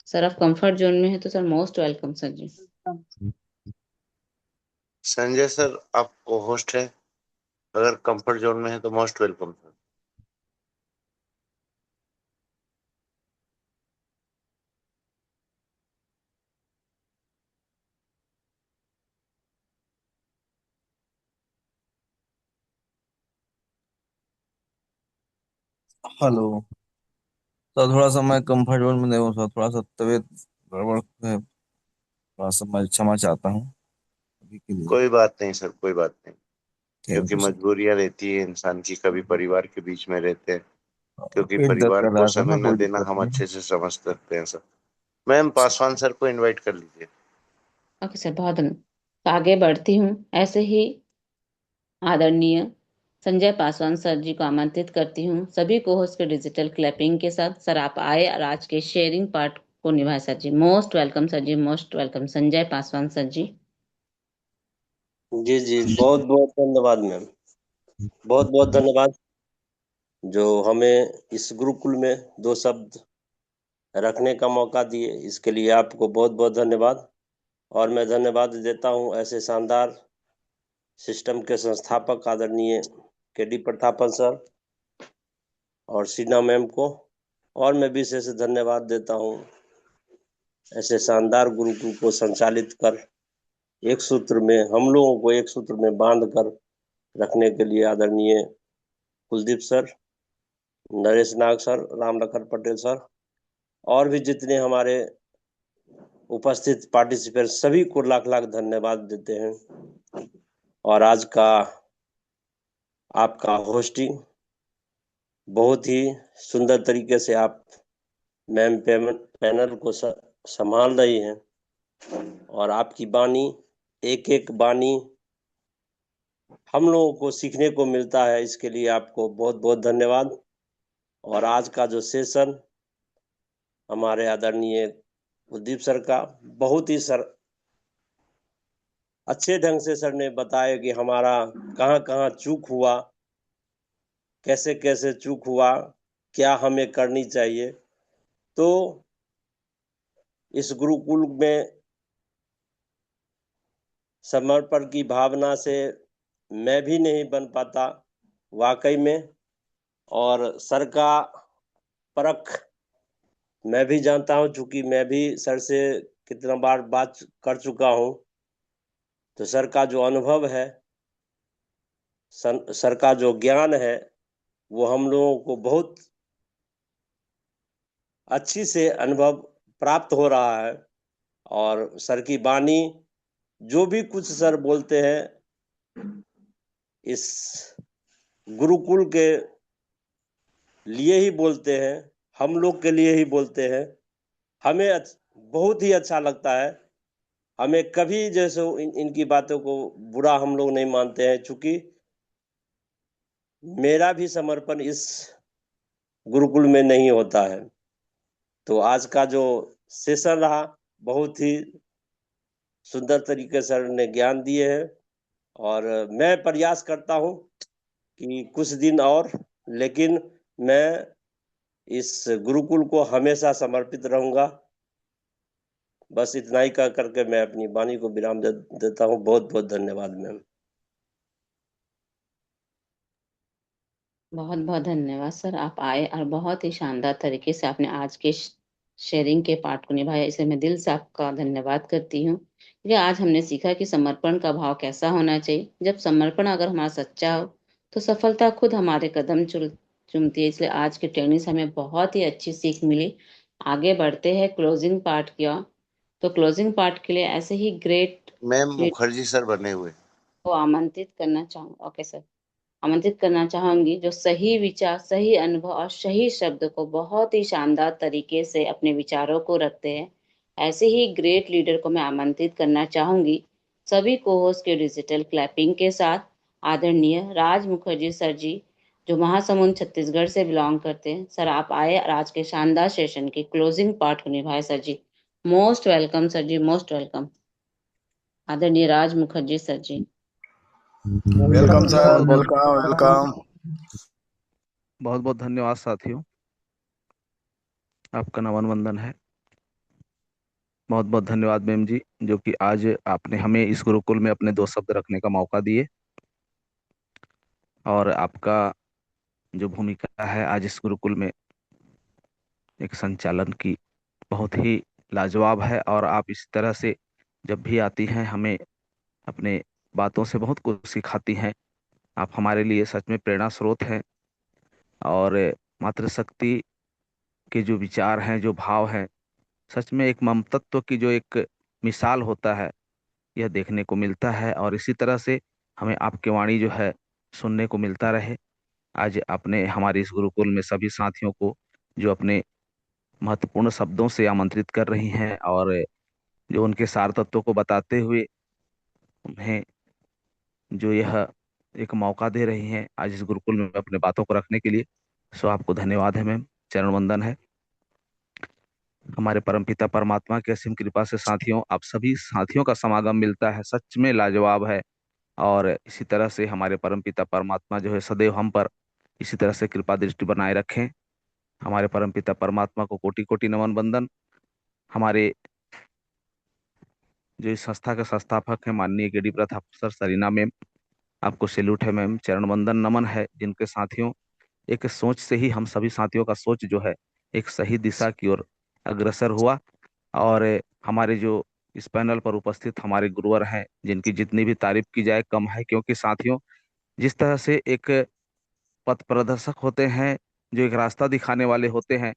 Sir आप कंफर्ट जोन में है तो सर मोस्ट वेलकम सर जी। संजय सर आप को होस्ट है, अगर कंफर्ट जोन में है तो मोस्ट वेलकम सर। हेलो। तो थोड़ा सा मैं कंफर्ट जोन में नहीं हूँ सर, थोड़ा सा तबीयत गड़बड़ है, थोड़ा सा मैं क्षमा चाहता हूँ अभी के लिए। कोई बात नहीं सर, कोई बात नहीं। थैंक क्योंकि यू सर। मजबूरियां रहती है इंसान की, कभी परिवार के बीच में रहते हैं। क्योंकि पेट दर्द परिवार कर को रहा था समय ना, न कोई देना दिक्कत हम नहीं है। अच्छे से समझ सकते हैं सर। मैम पासवान सर को इनवाइट कर लीजिए। ओके सर, बहुत धन्यवाद। तो आगे बढ़ती हूँ ऐसे ही आदरणीय संजय पासवान सर जी को आमंत्रित करती हूँ सभी कोहोस्ट के डिजिटल क्लैपिंग के साथ। सर आप आए और आज के शेयरिंग पार्ट को निभाए sir ji. Most welcome sir ji, most welcome Sanjay Paswan sir ji. जी जी, बहुत बहुत धन्यवाद मैम। बहुत बहुत धन्यवाद जो हमें इस गुरुकुल में दो शब्द रखने का मौका दिए, इसके लिए आपको बहुत बहुत धन्यवाद। और मैं धन्यवाद देता हूं ऐसे शानदार सिस्टम के संस्थापक आदरणीय के डी प्रतापन सर और सीना मैम को। और मैं विशेष धन्यवाद देता हूं ऐसे शानदार गुरुकुल को संचालित कर एक सूत्र में हम लोगों को एक सूत्र में बांध कर रखने के लिए आदरणीय Kuldeep sir, Naresh Nag sir, Ram Lakhan Patel sir, और भी जितने हमारे उपस्थित पार्टिसिपेंट सभी को लाख लाख धन्यवाद देते हैं। और आज का आपका होस्टिंग बहुत ही सुंदर तरीके से आप मैम पैनल को संभाल रही हैं, और आपकी वाणी, एक एक वाणी हम लोगों को सीखने को मिलता है। इसके लिए आपको बहुत बहुत धन्यवाद। और आज का जो सेशन हमारे आदरणीय कुलदीप सर का बहुत ही अच्छे ढंग से सर ने बताया कि हमारा कहाँ कहाँ चूक हुआ, कैसे कैसे चूक हुआ, क्या हमें करनी चाहिए। तो इस गुरुकुल में समर्पण की भावना से मैं भी नहीं बन पाता वाकई में, और सर का परख मैं भी जानता हूँ, चूंकि मैं भी सर से कितना बार बात कर चुका हूँ। तो सर का जो अनुभव है, सर का जो ज्ञान है, वो हम लोगों को बहुत अच्छी से अनुभव प्राप्त हो रहा है। और सर की वाणी, जो भी कुछ सर बोलते हैं, इस गुरुकुल के लिए ही बोलते हैं, हम लोग के लिए ही बोलते हैं। हमें बहुत ही अच्छा लगता है। हमें कभी जैसे इनकी बातों को बुरा हम लोग नहीं मानते हैं, चूंकि मेरा भी समर्पण इस गुरुकुल में नहीं होता है। तो आज का जो सेशन रहा, बहुत ही सुंदर तरीके से सर ने ज्ञान दिए हैं। और मैं प्रयास करता हूँ कि कुछ दिन और, लेकिन मैं इस गुरुकुल को हमेशा समर्पित रहूंगा। बस इतना ही कह करके मैं अपनी वाणी को विराम देता हूँ। बहुत बहुत धन्यवाद मैम। बहुत बहुत धन्यवाद सर, आप आए और बहुत ही शानदार तरीके से आपने आज के शेयरिंग के पार्ट को निभाया। इसे मैं दिल से आपका धन्यवाद करती हूँ, क्योंकि आज हमने सीखा कि समर्पण का भाव कैसा होना चाहिए। जब समर्पण अगर हमारा सच्चा हो तो सफलता खुद हमारे कदम चूमती है। इसलिए आज की ट्रेनिंग से हमें बहुत ही अच्छी सीख मिली। आगे बढ़ते हैं क्लोजिंग पार्ट किया, तो क्लोजिंग पार्ट के लिए ऐसे ही ग्रेट मैम मुखर्जी सर बने हुए। को आमंत्रित करना चाहूँ। ओके सर, आमंत्रित करना चाहूंगी जो सही विचार, सही अनुभव और सही शब्द को बहुत ही शानदार तरीके से अपने विचारों को रखते हैं, ऐसे ही ग्रेट लीडर को मैं आमंत्रित करना चाहूंगी सभी को होस्ट के डिजिटल क्लैपिंग के साथ। आदरणीय राज मुखर्जी सर जी, जो महासमुंद छत्तीसगढ़ से बिलोंग करते हैं। सर आप आए और आज के शानदार सेशन के क्लोजिंग पार्ट को निभाए। Sir ji most welcome, sir ji most welcome. आदरणीय राज Mukherjee sir ji. Welcome sir, बहुत बहुत वेलकम वेलकम। बहुत बहुत धन्यवाद साथियों, आपका नमन वंदन है। बहुत बहुत धन्यवाद मैम जी, जो कि आज आपने हमें इस गुरुकुल में अपने दो शब्द रखने का मौका दिए। और आपका जो भूमिका है आज इस गुरुकुल में एक संचालन की, बहुत ही लाजवाब है। और आप इस तरह से जब भी आती हैं हमें अपने बातों से बहुत कुछ सिखाती हैं। आप हमारे लिए सच में प्रेरणा स्रोत हैं। और मातृशक्ति के जो विचार हैं, जो भाव हैं, सच में एक ममतत्व की जो एक मिसाल होता है, यह देखने को मिलता है। और इसी तरह से हमें आपकी वाणी जो है सुनने को मिलता रहे। आज आपने हमारे इस गुरुकुल में सभी साथियों को जो अपने महत्वपूर्ण शब्दों से आमंत्रित कर रही हैं, और जो उनके सार तत्वों को बताते हुए उन्हें जो यह एक मौका दे रही हैं आज इस गुरुकुल में अपने बातों को रखने के लिए, सो आपको धन्यवाद है मैम, चरण वंदन है। हमारे परमपिता परमात्मा की असीम कृपा से साथियों, आप सभी साथियों का समागम मिलता है, सच में लाजवाब है। और इसी तरह से हमारे परमपिता परमात्मा जो है सदैव हम पर इसी तरह से कृपा दृष्टि बनाए रखें। हमारे परमपिता परमात्मा को कोटि कोटि नमन बंदन। हमारे जो इस संस्था के संस्थापक हैं माननीय के डी प्रथा सर सरीना मैम, आपको सैल्यूट है मैम, चरण वंदन नमन है। जिनके साथियों एक सोच से ही हम सभी साथियों का सोच जो है एक सही दिशा की ओर अग्रसर हुआ। और हमारे जो इस पैनल पर उपस्थित हमारे गुरुवर हैं, जिनकी जितनी भी तारीफ की जाए कम है, क्योंकि साथियों जिस तरह से एक पथ प्रदर्शक होते हैं, जो एक रास्ता दिखाने वाले होते हैं,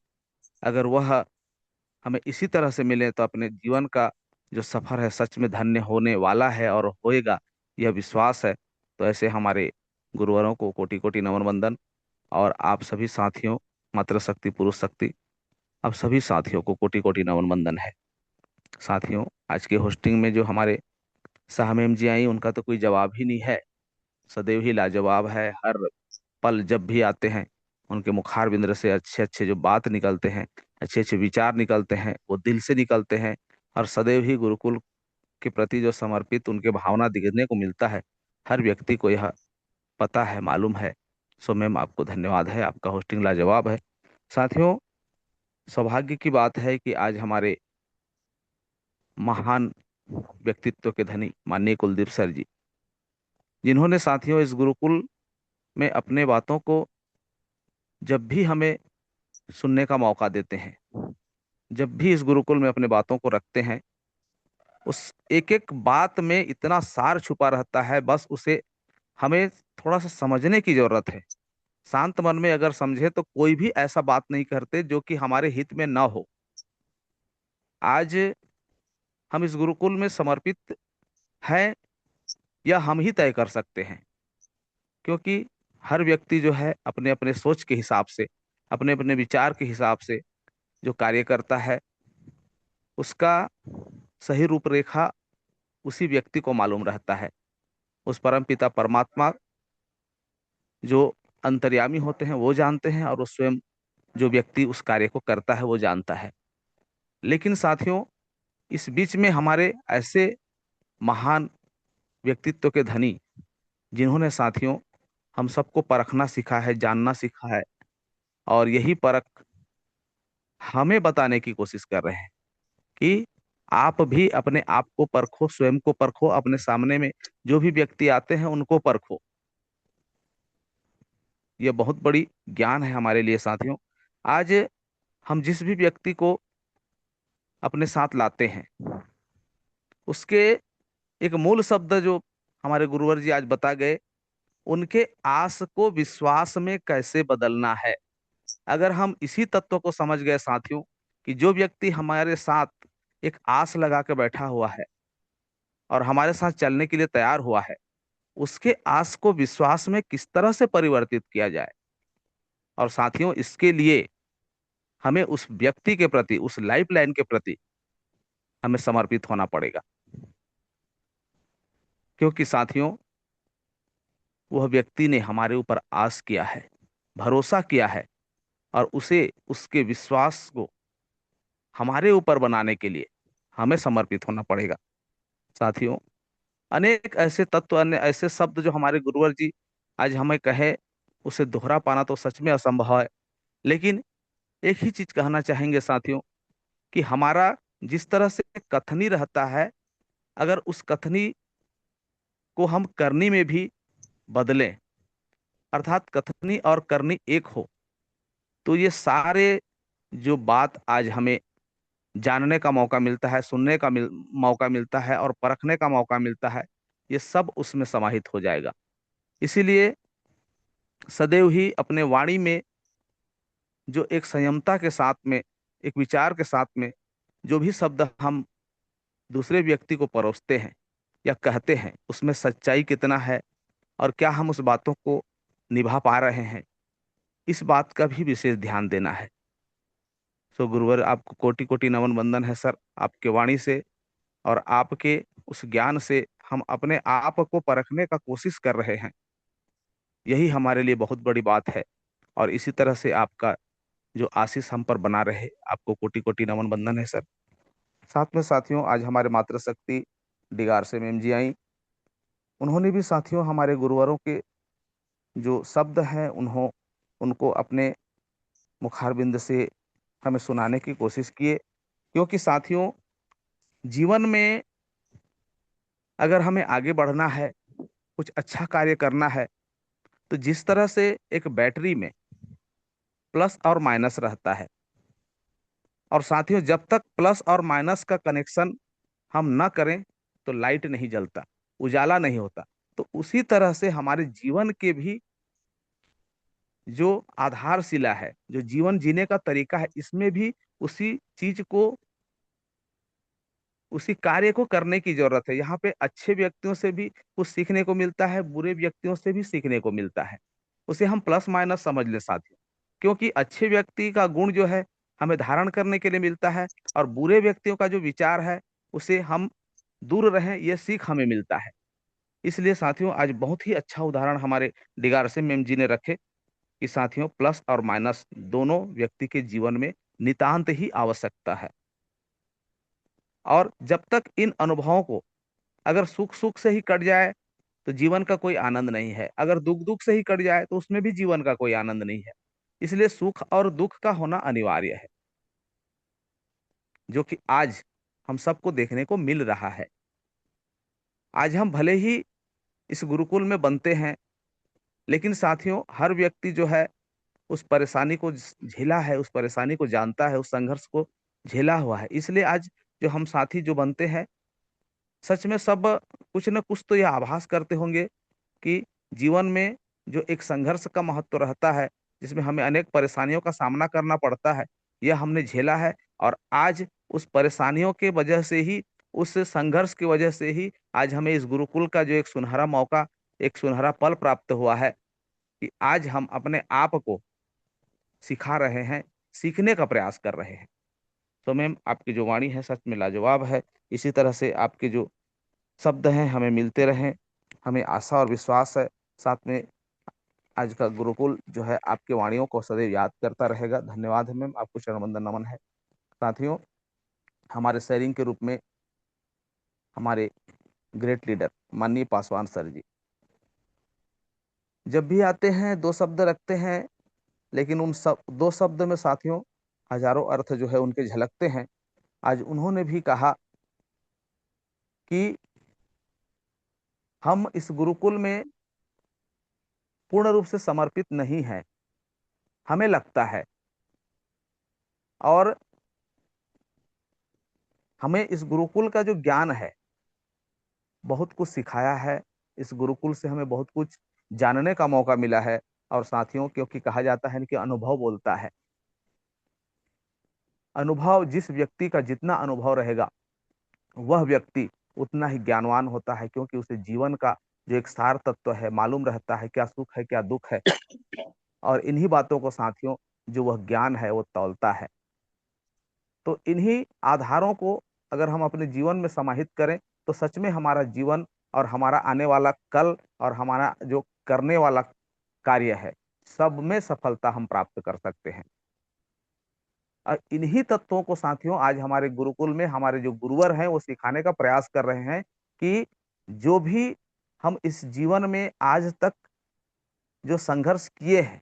अगर वह हमें इसी तरह से मिले तो अपने जीवन का जो सफर है सच में धन्य होने वाला है और होएगा, यह विश्वास है। तो ऐसे हमारे गुरुवरों को कोटि कोटि नमन वंदन। और आप सभी साथियों, मातृ शक्ति पुरुष शक्ति, आप सभी साथियों को कोटि कोटि नमन वंदन है। साथियों, आज के होस्टिंग में जो हमारे शाह मैम जी आई, उनका तो कोई जवाब ही नहीं है। सदैव ही लाजवाब है। हर पल जब भी आते हैं, उनके मुखार बिंद से अच्छे अच्छे जो बात निकलते हैं, अच्छे अच्छे विचार निकलते हैं, वो दिल से निकलते हैं। और सदैव ही गुरुकुल के प्रति जो समर्पित उनके भावना दिखने को मिलता है, हर व्यक्ति को यह पता है, मालूम है। सो मैम, आपको धन्यवाद है, आपका होस्टिंग लाजवाब है। साथियों, सौभाग्य की बात है कि आज हमारे महान व्यक्तित्व के धनी माननीय कुलदीप सर जी, जिन्होंने साथियों इस गुरुकुल में अपने बातों को जब भी हमें सुनने का मौका देते हैं, जब भी इस गुरुकुल में अपने बातों को रखते हैं, उस एक एक बात में इतना सार छुपा रहता है, बस उसे हमें थोड़ा सा समझने की जरूरत है। शांत मन में अगर समझे तो कोई भी ऐसा बात नहीं करते जो कि हमारे हित में ना हो। आज हम इस गुरुकुल में समर्पित हैं या हम ही तय कर सकते हैं, क्योंकि हर व्यक्ति जो है अपने अपने सोच के हिसाब से, अपने अपने विचार के हिसाब से जो कार्य करता है, उसका सही रूपरेखा उसी व्यक्ति को मालूम रहता है। उस परम पिता परमात्मा जो अंतर्यामी होते हैं वो जानते हैं, और वो स्वयं जो व्यक्ति उस कार्य को करता है वो जानता है। लेकिन साथियों, इस बीच में हमारे ऐसे महान व्यक्तित्व के धनी, जिन्होंने साथियों हम सबको परखना सीखा है, जानना सीखा है, और यही परख हमें बताने की कोशिश कर रहे हैं कि आप भी अपने आप को परखो, स्वयं को परखो, अपने सामने में जो भी व्यक्ति आते हैं उनको परखो। यह बहुत बड़ी ज्ञान है हमारे लिए साथियों। आज हम जिस भी व्यक्ति को अपने साथ लाते हैं, उसके एक मूल शब्द जो हमारे गुरुवर जी आज बता गए, उनके आस को विश्वास में कैसे बदलना है। अगर हम इसी तत्व को समझ गए साथियों, कि जो व्यक्ति हमारे साथ एक आस लगा के बैठा हुआ है और हमारे साथ चलने के लिए तैयार हुआ है, उसके आस को विश्वास में किस तरह से परिवर्तित किया जाए। और साथियों, इसके लिए हमें उस व्यक्ति के प्रति, उस लाइफ लाइन के प्रति हमें समर्पित होना पड़ेगा। क्योंकि साथियों, वह व्यक्ति ने हमारे ऊपर आस किया है, भरोसा किया है, और उसे, उसके विश्वास को हमारे ऊपर बनाने के लिए हमें समर्पित होना पड़ेगा। साथियों, अनेक ऐसे तत्व, अन्य ऐसे शब्द जो हमारे गुरुवर जी आज हमें कहे, उसे दोहरा पाना तो सच में असंभव है। लेकिन एक ही चीज कहना चाहेंगे साथियों, कि हमारा जिस तरह से कथनी रहता है, अगर उस कथनी को हम करनी में भी बदलें, अर्थात कथनी और करनी एक हो, तो ये सारे जो बात आज हमें जानने का मौका मिलता है, सुनने का मौका मिलता है, और परखने का मौका मिलता है, ये सब उसमें समाहित हो जाएगा। इसीलिए सदैव ही अपने वाणी में जो एक संयमता के साथ में, एक विचार के साथ में जो भी शब्द हम दूसरे व्यक्ति को परोसते हैं या कहते हैं, उसमें सच्चाई कितना है और क्या हम उस बातों को निभा पा रहे हैं, इस बात का भी विशेष ध्यान देना है। सो गुरुवर, आपको कोटि कोटि नमन वंदन है सर। आपके वाणी से और आपके उस ज्ञान से हम अपने आप को परखने का कोशिश कर रहे हैं, यही हमारे लिए बहुत बड़ी बात है। और इसी तरह से आपका जो आशीष हम पर बना रहे, आपको कोटि कोटि नमन वंदन है सर। साथ में साथियों, आज हमारे मातृशक्ति डिगार से मैम जी आई, उन्होंने भी साथियों हमारे गुरुवरों के जो शब्द हैं, उनको अपने मुखारबिंद से हमें सुनाने की कोशिश किए। क्योंकि साथियों, जीवन में अगर हमें आगे बढ़ना है, कुछ अच्छा कार्य करना है, तो जिस तरह से एक बैटरी में प्लस और माइनस रहता है, और साथियों जब तक प्लस और माइनस का कनेक्शन हम ना करें तो लाइट नहीं जलता, उजाला नहीं होता। तो उसी तरह से हमारे जीवन के भी जो आधारशिला है, जो जीवन जीने का तरीका है, इसमें भी उसी चीज को, उसी कार्य को करने की जरूरत है। यहाँ पे अच्छे व्यक्तियों से भी कुछ सीखने को मिलता है, बुरे व्यक्तियों से भी सीखने को मिलता है। उसे हम प्लस माइनस समझ ले साथियों। क्योंकि अच्छे व्यक्ति का गुण जो है हमें धारण करने के लिए मिलता है, और बुरे व्यक्तियों का जो विचार है उसे हम दूर रहें, ये सीख हमें मिलता है। इसलिए साथियों, आज बहुत ही अच्छा उदाहरण हमारे डिगारसे मैम जी ने रखे कि साथियों, प्लस और माइनस दोनों व्यक्ति के जीवन में नितांत ही आवश्यकता है। और जब तक इन अनुभवों को, अगर सुख सुख से ही कट जाए तो जीवन का कोई आनंद नहीं है, अगर दुख दुख से ही कट जाए तो उसमें भी जीवन का कोई आनंद नहीं है। इसलिए सुख और दुख का होना अनिवार्य है, जो कि आज हम सबको देखने को मिल रहा है। आज हम भले ही इस गुरुकुल में बनते हैं, लेकिन साथियों, हर व्यक्ति जो है उस परेशानी को झेला है, उस परेशानी को जानता है, उस संघर्ष को झेला हुआ है। इसलिए आज जो हम साथी जो बनते हैं, सच में सब कुछ न कुछ तो यह आभास करते होंगे कि जीवन में जो एक संघर्ष का महत्व रहता है, जिसमें हमें अनेक परेशानियों का सामना करना पड़ता है, यह हमने झेला है। और आज उस परेशानियों के वजह से ही, उस संघर्ष की वजह से ही आज हमें इस गुरुकुल का जो एक सुनहरा मौका, एक सुनहरा पल प्राप्त हुआ है कि आज हम अपने आप को सिखा रहे हैं, सीखने का प्रयास कर रहे हैं। तो मैम, आपकी जो वाणी है सच में लाजवाब है। इसी तरह से आपके जो शब्द हैं हमें मिलते रहें, हमें आशा और विश्वास है। साथ में आज का गुरुकुल जो है आपके वाणियों को सदैव याद करता रहेगा। धन्यवाद है मैम, आपको चरण वंदन नमन है। साथियों, हमारे शेयरिंग के रूप में हमारे ग्रेट लीडर माननीय पासवान सर जी जब भी आते हैं दो शब्द रखते हैं, लेकिन उन सब दो शब्द में साथियों हजारों अर्थ जो है उनके झलकते हैं। आज उन्होंने भी कहा कि हम इस गुरुकुल में पूर्ण रूप से समर्पित नहीं है, हमें लगता है, और हमें इस गुरुकुल का जो ज्ञान है बहुत कुछ सिखाया है। इस गुरुकुल से हमें बहुत कुछ जानने का मौका मिला है। और साथियों, क्योंकि कहा जाता है कि अनुभव बोलता है, अनुभव, जिस व्यक्ति का जितना अनुभव रहेगा वह व्यक्ति उतना ही ज्ञानवान होता है, क्योंकि उसे जीवन का जो एक सार तत्व है मालूम रहता है, क्या सुख है क्या दुख है। और इन्हीं बातों को साथियों, जो वह ज्ञान है वो तौलता है। तो इन्हीं आधारों को अगर हम अपने जीवन में समाहित करें तो सच में हमारा जीवन और हमारा आने वाला कल और हमारा जो करने वाला कार्य है, सब में सफलता हम प्राप्त कर सकते हैं। और इन्हीं तत्वों को साथियों आज हमारे गुरुकुल में हमारे जो गुरुवर हैं वो सिखाने का प्रयास कर रहे हैं कि जो भी हम इस जीवन में आज तक जो संघर्ष किए हैं,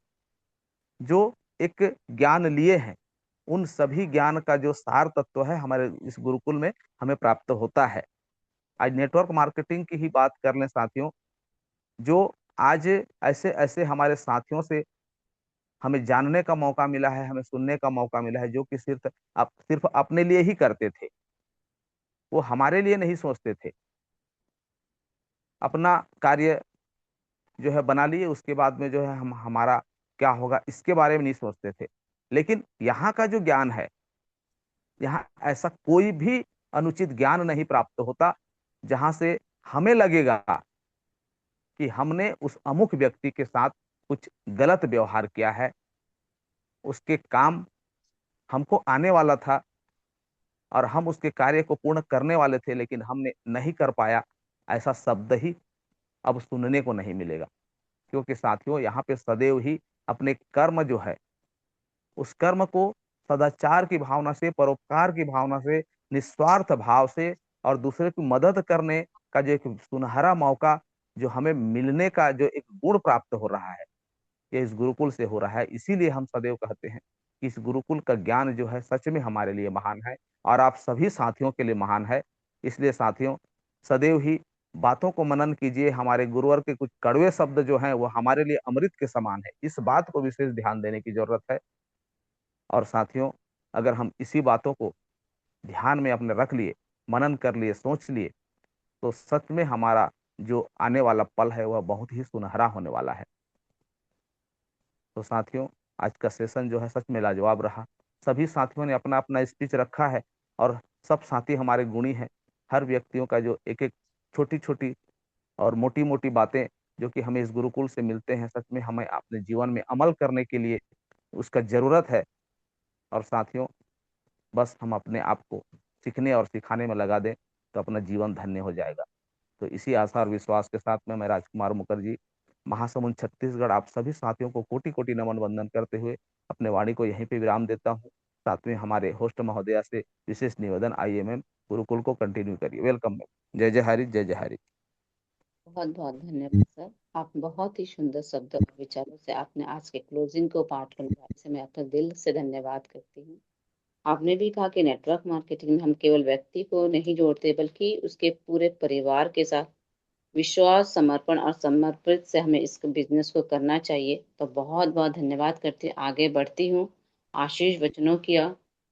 जो एक ज्ञान लिए हैं, उन सभी ज्ञान का जो सार तत्व है हमारे इस गुरुकुल में हमें प्राप्त होता है। आज नेटवर्क मार्केटिंग की ही बात कर लें साथियों, जो आज ऐसे ऐसे हमारे साथियों से हमें जानने का मौका मिला है, हमें सुनने का मौका मिला है, जो कि सिर्फ अपने लिए ही करते थे, वो हमारे लिए नहीं सोचते थे। अपना कार्य जो है बना लिए, उसके बाद में जो है हम हमारा क्या होगा इसके बारे में नहीं सोचते थे। लेकिन यहाँ का जो ज्ञान है, यहाँ ऐसा कोई भी अनुचित ज्ञान नहीं प्राप्त होता जहां से हमें लगेगा कि हमने उस अमुक व्यक्ति के साथ कुछ गलत व्यवहार किया है, उसके काम हमको आने वाला था और हम उसके कार्य को पूर्ण करने वाले थे, लेकिन हमने नहीं कर पाया, ऐसा शब्द ही अब सुनने को नहीं मिलेगा। क्योंकि साथियों, यहाँ पे सदैव ही अपने कर्म जो है, उस कर्म को सदाचार की भावना से, परोपकार की भावना से, निस्वार्थ भाव से और दूसरे की मदद करने का जो एक सुनहरा मौका जो हमें मिलने का जो एक गुण प्राप्त हो रहा है, ये इस गुरुकुल से हो रहा है। इसीलिए हम सदैव कहते हैं कि इस गुरुकुल का ज्ञान जो है सच में हमारे लिए महान है और आप सभी साथियों के लिए महान है। इसलिए साथियों, सदैव ही बातों को मनन कीजिए। हमारे गुरुवर के कुछ कड़वे शब्द जो हैं वो हमारे लिए अमृत के समान है, इस बात को विशेष ध्यान देने की जरूरत है। और साथियों, अगर हम इसी बातों को ध्यान में अपने रख लिए, मनन कर लिए, सोच लिए, तो सच में हमारा जो आने वाला पल है वह बहुत ही सुनहरा होने वाला है। तो साथियों, आज का सेशन जो है सच में लाजवाब रहा। सभी साथियों ने अपना अपना स्पीच रखा है और सब साथी हमारे गुणी हैं। हर व्यक्तियों का जो एक एक छोटी छोटी और मोटी मोटी बातें जो कि हमें इस गुरुकुल से मिलते हैं, सच में हमें अपने जीवन में अमल करने के लिए उसका जरूरत है। और साथियों, बस हम अपने आप को सीखने और सिखाने में लगा दें तो अपना जीवन धन्य हो जाएगा। तो इसी आशा और विश्वास के साथ में मैं राजकुमार मुखर्जी, महासमुंद छत्तीसगढ़, आप सभी साथियों को कोटि कोटि नमन वंदन करते हुए अपने वाणी को यहीं पे विराम देता हूँ। साथ में हमारे होस्ट महोदया से विशेष निवेदन, IMM गुरुकुल को कंटिन्यू करिए। वेलकम। जय जय हरि, जय जय हरि। बहुत बहुत धन्यवाद सर। आप बहुत ही सुंदर शब्द और विचारों से आपने आज के क्लोजिंग को पार्ट करवाया, इसे मैं अपने दिल से धन्यवाद करती हूँ। आपने भी कहा कि नेटवर्क मार्केटिंग में हम केवल व्यक्ति को नहीं जोड़ते बल्कि उसके पूरे परिवार के साथ विश्वास, समर्पण और समर्पित से हमें इस बिजनेस को करना चाहिए। तो बहुत बहुत धन्यवाद करती हूँ। आगे बढ़ती हूँ आशीष वचनों की ओर।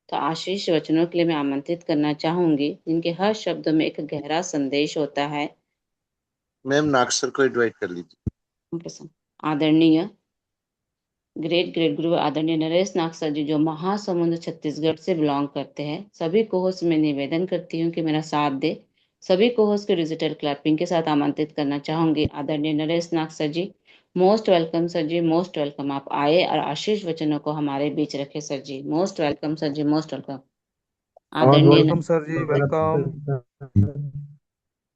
तो आशीष वचनों के लिए मैं आमंत्रित करना चाहूंगी जिनके हर शब्द में एक गहरा संदेश होता है। मैम नागसर को इनवाइट कर लीजिए। आदरणीय ग्रेट ग्रेट गुरु आदरणीय नरेश नाग सर जी, जो महासमुंद छत्तीसगढ़ से बिलोंग करते हैं, सभी को होस्ट में निवेदन करती हूँ कि मेरा साथ दे। सभी को होस्ट के डिजिटल क्लैपिंग के साथ आमंत्रित करना चाहूंगी। आदरणीय Naresh Nag sir ji, most welcome sir ji, most welcome. आप आए और आशीष वचनों को हमारे बीच रखे sir ji. Most welcome sir ji, most welcome. बहुत आदरणीय welcome sir ji, welcome.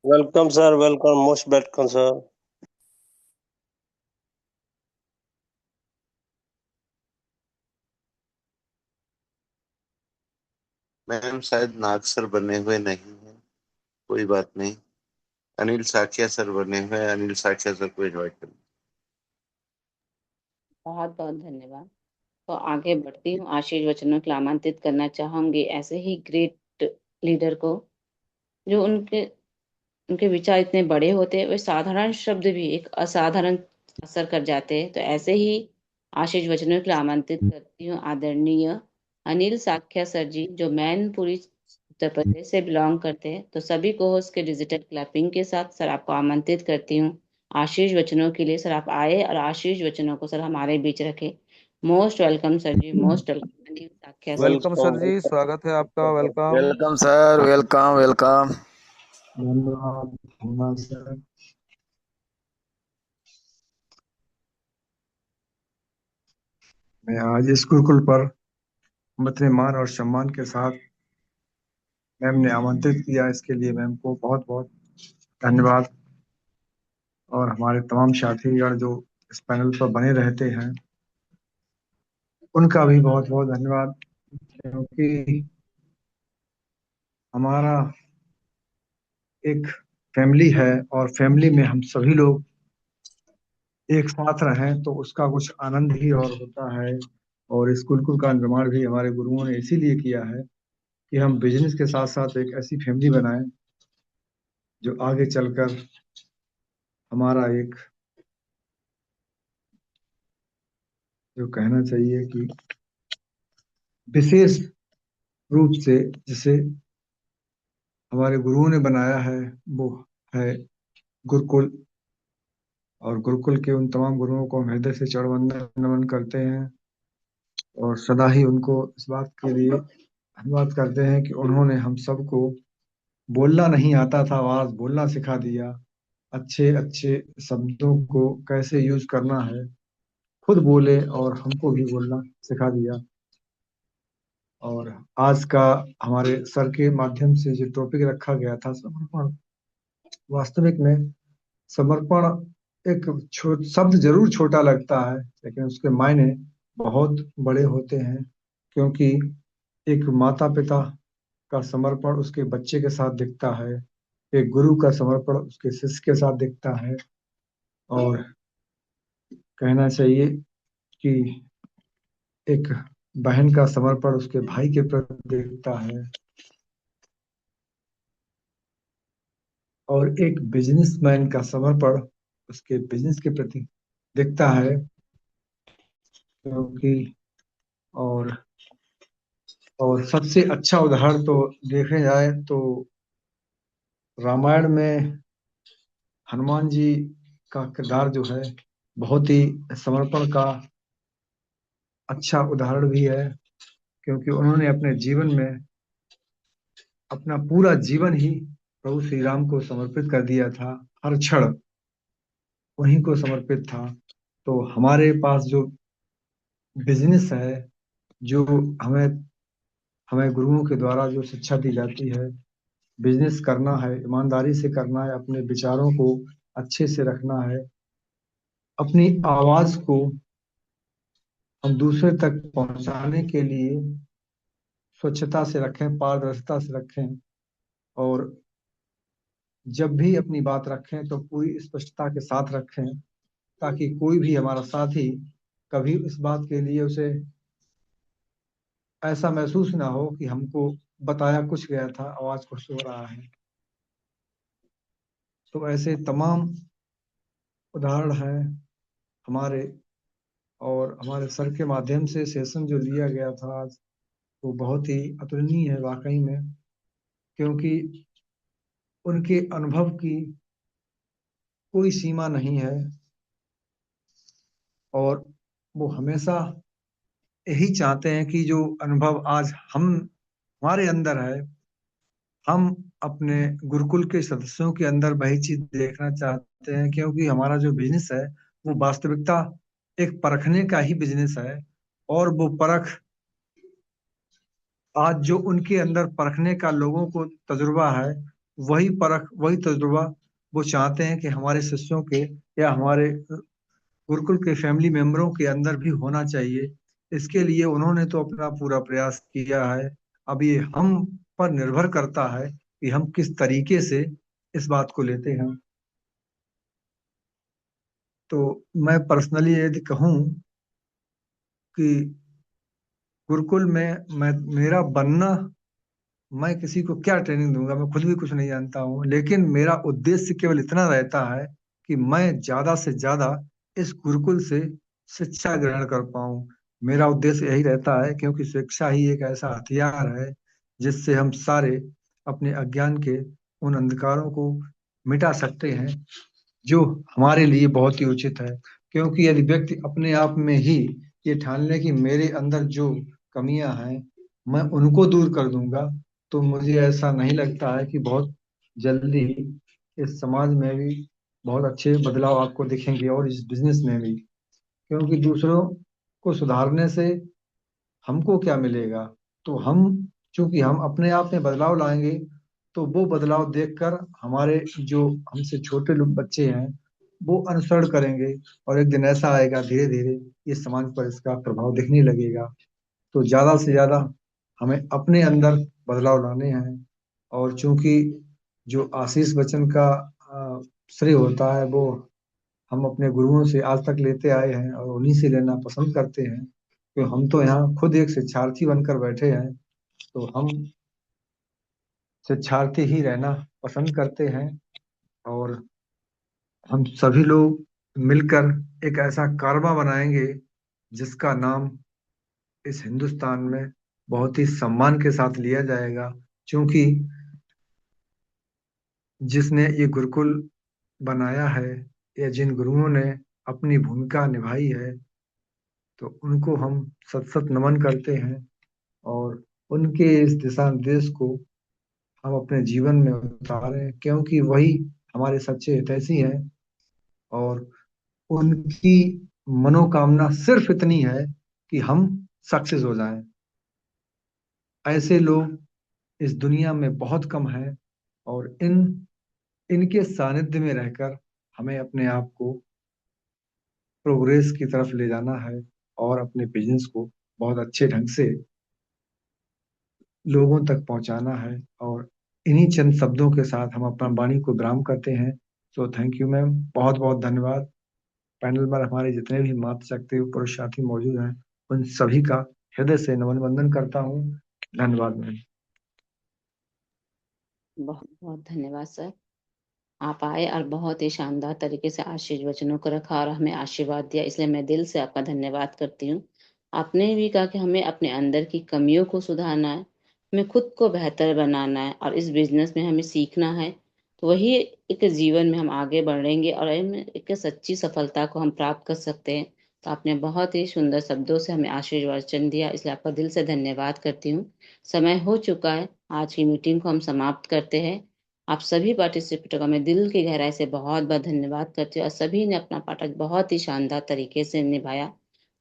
Welcome sir, welcome, most welcome sir. Ma'am शायद नागसर बने हुए नहीं है, कोई बात नहीं। अनिल साखिया सर बने हुए हैं, अनिल साखिया सर को इनवाइट कर लीजिए। बहुत बहुत धन्यवाद। तो आगे बढ़ती हूँ, आशीष वचनों के लिए आमंत्रित करना चाहूंगी ऐसे ही ग्रेट लीडर को, जो उनके उनके विचार इतने बड़े होते हैं, वे साधारण शब्द भी एक असाधारण असर कर जाते हैं। तो ऐसे ही आशीष वचनों के लिए आमंत्रित करती हूँ आदरणीय अनिल साख्या सर जी, जो मैनपुरी उत्तर प्रदेश से बिलोंग करते हैं। तो सभी को होस्ट के डिजिटल क्लैपिंग के साथ सर आपको आमंत्रित करती हूँ आशीष वचनों के लिए। सर आप आए और आशीष वचनों को सर हमारे बीच रखे। Most welcome sir ji, most welcome Anil Sakhya sir. Welcome welcome, sir ji, स्वागत है आपका, welcome. Welcome sir, welcome welcome. धन्यवाद धन्यवाद सर। मैं आज इस गुरुकुल पर अपने मान और सम्मान के साथ मैम ने आमंत्रित किया, इसके लिए मैम को बहुत बहुत धन्यवाद। और हमारे तमाम साथीगण जो इस पैनल पर बने रहते हैं, उनका भी बहुत बहुत धन्यवाद, क्योंकि हमारा एक फैमिली है और फैमिली में हम सभी लोग एक साथ रहें तो उसका कुछ आनंद ही और होता है। और इस गुरुकुल का निर्माण भी हमारे गुरुओं ने इसीलिए किया है कि हम बिजनेस के साथ साथ एक ऐसी फैमिली बनाएं जो आगे चलकर हमारा एक, जो कहना चाहिए कि विशेष रूप से जिसे हमारे गुरुओं ने बनाया है, वो है गुरुकुल। और गुरुकुल के उन तमाम गुरुओं को हम हृदय से चरण वंदन नमन करते हैं और सदा ही उनको इस बात के लिए धन्यवाद करते हैं कि उन्होंने हम सबको, बोलना नहीं आता था, आवाज बोलना सिखा दिया, अच्छे अच्छे शब्दों को कैसे यूज करना है खुद बोले और हमको भी बोलना सिखा दिया। और आज का हमारे सर के माध्यम से जो टॉपिक रखा गया था, समर्पण, वास्तविक में समर्पण एक शब्द जरूर छोटा लगता है, लेकिन उसके मायने बहुत बड़े होते हैं। क्योंकि एक माता पिता का समर्पण उसके बच्चे के साथ दिखता है, एक गुरु का समर्पण उसके शिष्य के साथ दिखता है, और कहना चाहिए कि एक बहन का समर्पण उसके भाई के प्रति दिखता है, और एक बिजनेसमैन का समर्पण उसके बिजनेस के प्रति दिखता है। क्योंकि और और सबसे अच्छा उदाहरण तो देखे जाए तो रामायण में हनुमान जी का किरदार जो है, बहुत ही समर्पण का अच्छा उदाहरण भी है। क्योंकि उन्होंने अपने जीवन में अपना पूरा जीवन ही प्रभु श्री राम को समर्पित कर दिया था, हर क्षण उन्हीं को समर्पित था। तो हमारे पास जो बिजनेस है जो हमें हमें गुरुओं के द्वारा जो शिक्षा दी जाती है, बिजनेस करना है, ईमानदारी से करना है, अपने विचारों को अच्छे से रखना है, अपनी आवाज को हम दूसरे तक पहुंचाने के लिए स्वच्छता से रखें, पारदर्शिता से रखें, और जब भी अपनी बात रखें तो पूरी स्पष्टता के साथ रखें, ताकि कोई भी हमारा साथी कभी इस बात के लिए उसे ऐसा महसूस ना हो कि हमको बताया कुछ गया था, आवाज कुछ हो रहा है। तो ऐसे तमाम उदाहरण हैं हमारे, और हमारे सर के माध्यम से सेशन जो लिया गया था आज, वो बहुत ही अतुलनीय है वाकई में, क्योंकि उनके अनुभव की कोई सीमा नहीं है, और वो हमेशा यही चाहते हैं कि जो अनुभव आज हम हमारे अंदर है, हम अपने गुरुकुल के सदस्यों के अंदर वही चीज देखना चाहते हैं, क्योंकि हमारा जो बिजनेस है वो वास्तविकता एक परखने का ही बिजनेस है, और वो परख आज जो उनके अंदर परखने का लोगों को तजुर्बा है, वही परख वही तजुर्बा वो चाहते हैं कि हमारे शिष्यों के या हमारे गुरुकुल के फैमिली मेंबरों के अंदर भी होना चाहिए। इसके लिए उन्होंने तो अपना पूरा प्रयास किया है। अब ये हम पर निर्भर करता है कि हम किस तरीके से इस बात को लेते हैं। तो मैं पर्सनली यदि कहूँ कि गुरुकुल में मैं मेरा बनना, मैं किसी को क्या ट्रेनिंग दूंगा, मैं खुद भी कुछ नहीं जानता हूँ, लेकिन मेरा उद्देश्य केवल इतना रहता है कि मैं ज्यादा से ज्यादा इस गुरुकुल से शिक्षा ग्रहण कर पाऊँ। मेरा उद्देश्य यही रहता है, क्योंकि शिक्षा ही एक ऐसा हथियार है जिससे हम सारे अपने अज्ञान के उन अंधकारों को मिटा सकते हैं, जो हमारे लिए बहुत ही उचित है। क्योंकि यदि व्यक्ति अपने आप में ही ये ठान ले कि मेरे अंदर जो कमियां हैं मैं उनको दूर कर दूंगा, तो मुझे ऐसा नहीं लगता है कि बहुत जल्दी इस समाज में भी बहुत अच्छे बदलाव आपको दिखेंगे, और इस बिजनेस में भी। क्योंकि दूसरों को सुधारने से हमको क्या मिलेगा? तो हम, चूंकि हम अपने आप में बदलाव लाएंगे, तो वो बदलाव देखकर हमारे जो हमसे छोटे लोग बच्चे हैं वो अनुसरण करेंगे, और एक दिन ऐसा आएगा धीरे धीरे इस समाज पर इसका प्रभाव दिखने लगेगा। तो ज्यादा से ज्यादा हमें अपने अंदर बदलाव लाने हैं, और चूंकि जो आशीष बच्चन का श्रेय होता है वो हम अपने गुरुओं से आज तक लेते आए हैं, और उन्हीं से लेना पसंद करते हैं। तो हम तो यहाँ खुद एक शिक्षार्थी बनकर बैठे हैं, तो हम शिक्षार्थी ही रहना पसंद करते हैं, और हम सभी लोग मिलकर एक ऐसा कारवा बनाएंगे जिसका नाम इस हिंदुस्तान में बहुत ही सम्मान के साथ लिया जाएगा। क्योंकि जिसने ये गुरुकुल बनाया है, या जिन गुरुओं ने अपनी भूमिका निभाई है, तो उनको हम सत सत नमन करते हैं, और उनके इस दिशा निर्देश को हम अपने जीवन में उतारें, क्योंकि वही हमारे सच्चे हितैषी हैं, और उनकी मनोकामना सिर्फ इतनी है कि हम सक्सेस हो जाएं। ऐसे लोग इस दुनिया में बहुत कम हैं, और इनके सानिध्य में रहकर हमें अपने आप को प्रोग्रेस की तरफ ले जाना है, और अपने बिजनेस को बहुत अच्छे ढंग से लोगों तक पहुंचाना है। और इन्हीं चंद शब्दों के साथ हम अपना वाणी को विराम करते हैं। तो थैंक यू मैम, बहुत बहुत धन्यवाद। पैनल पर हमारे जितने भी मातृशक्ति पुरुष साथी मौजूद हैं, उन सभी का हृदय से नमन वंदन करता हूँ। धन्यवाद मैम। बहुत बहुत धन्यवाद सर। आप आए और बहुत ही शानदार तरीके से आशीष वचनों को रखा और हमें आशीर्वाद दिया, इसलिए मैं दिल से आपका धन्यवाद करती हूँ। आपने भी कहा कि हमें अपने अंदर की कमियों को सुधारना है, हमें खुद को बेहतर बनाना है, और इस बिजनेस में हमें सीखना है। तो वही एक जीवन में हम आगे बढ़ेंगे और एक सच्ची सफलता को हम प्राप्त कर सकते हैं। तो आपने बहुत ही सुंदर शब्दों से हमें आशीर्वचन दिया, इसलिए आपका दिल से धन्यवाद करती हूँ। समय हो चुका है, आज की मीटिंग को हम समाप्त करते हैं। आप सभी पार्टिसिपेंटों का मैं दिल की गहराई से बहुत बहुत धन्यवाद करती हूँ, और सभी ने अपना पाठ आज बहुत ही शानदार तरीके से निभाया।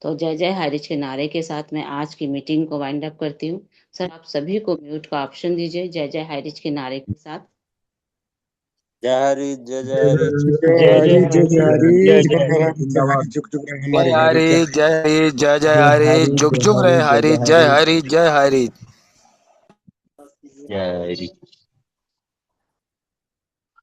तो जय जय हरिज के नारे के साथ मैं आज की मीटिंग को वाइंड अप करती हूँ। सर आप सभी को म्यूट का ऑप्शन दीजिए जय जय हरिज के नारे के साथ। जय हरी जय जय जय हरी जय जय हरी जय जय हरी जय जय जय हरी जिंदाबाद। जुग जुग रहे जय हमारी हरी हरी जय हरी जय जय जय हरी हरि जुग जय जुग हरि रहे जय हरी जय जय हरि। हरी जय हरी। जय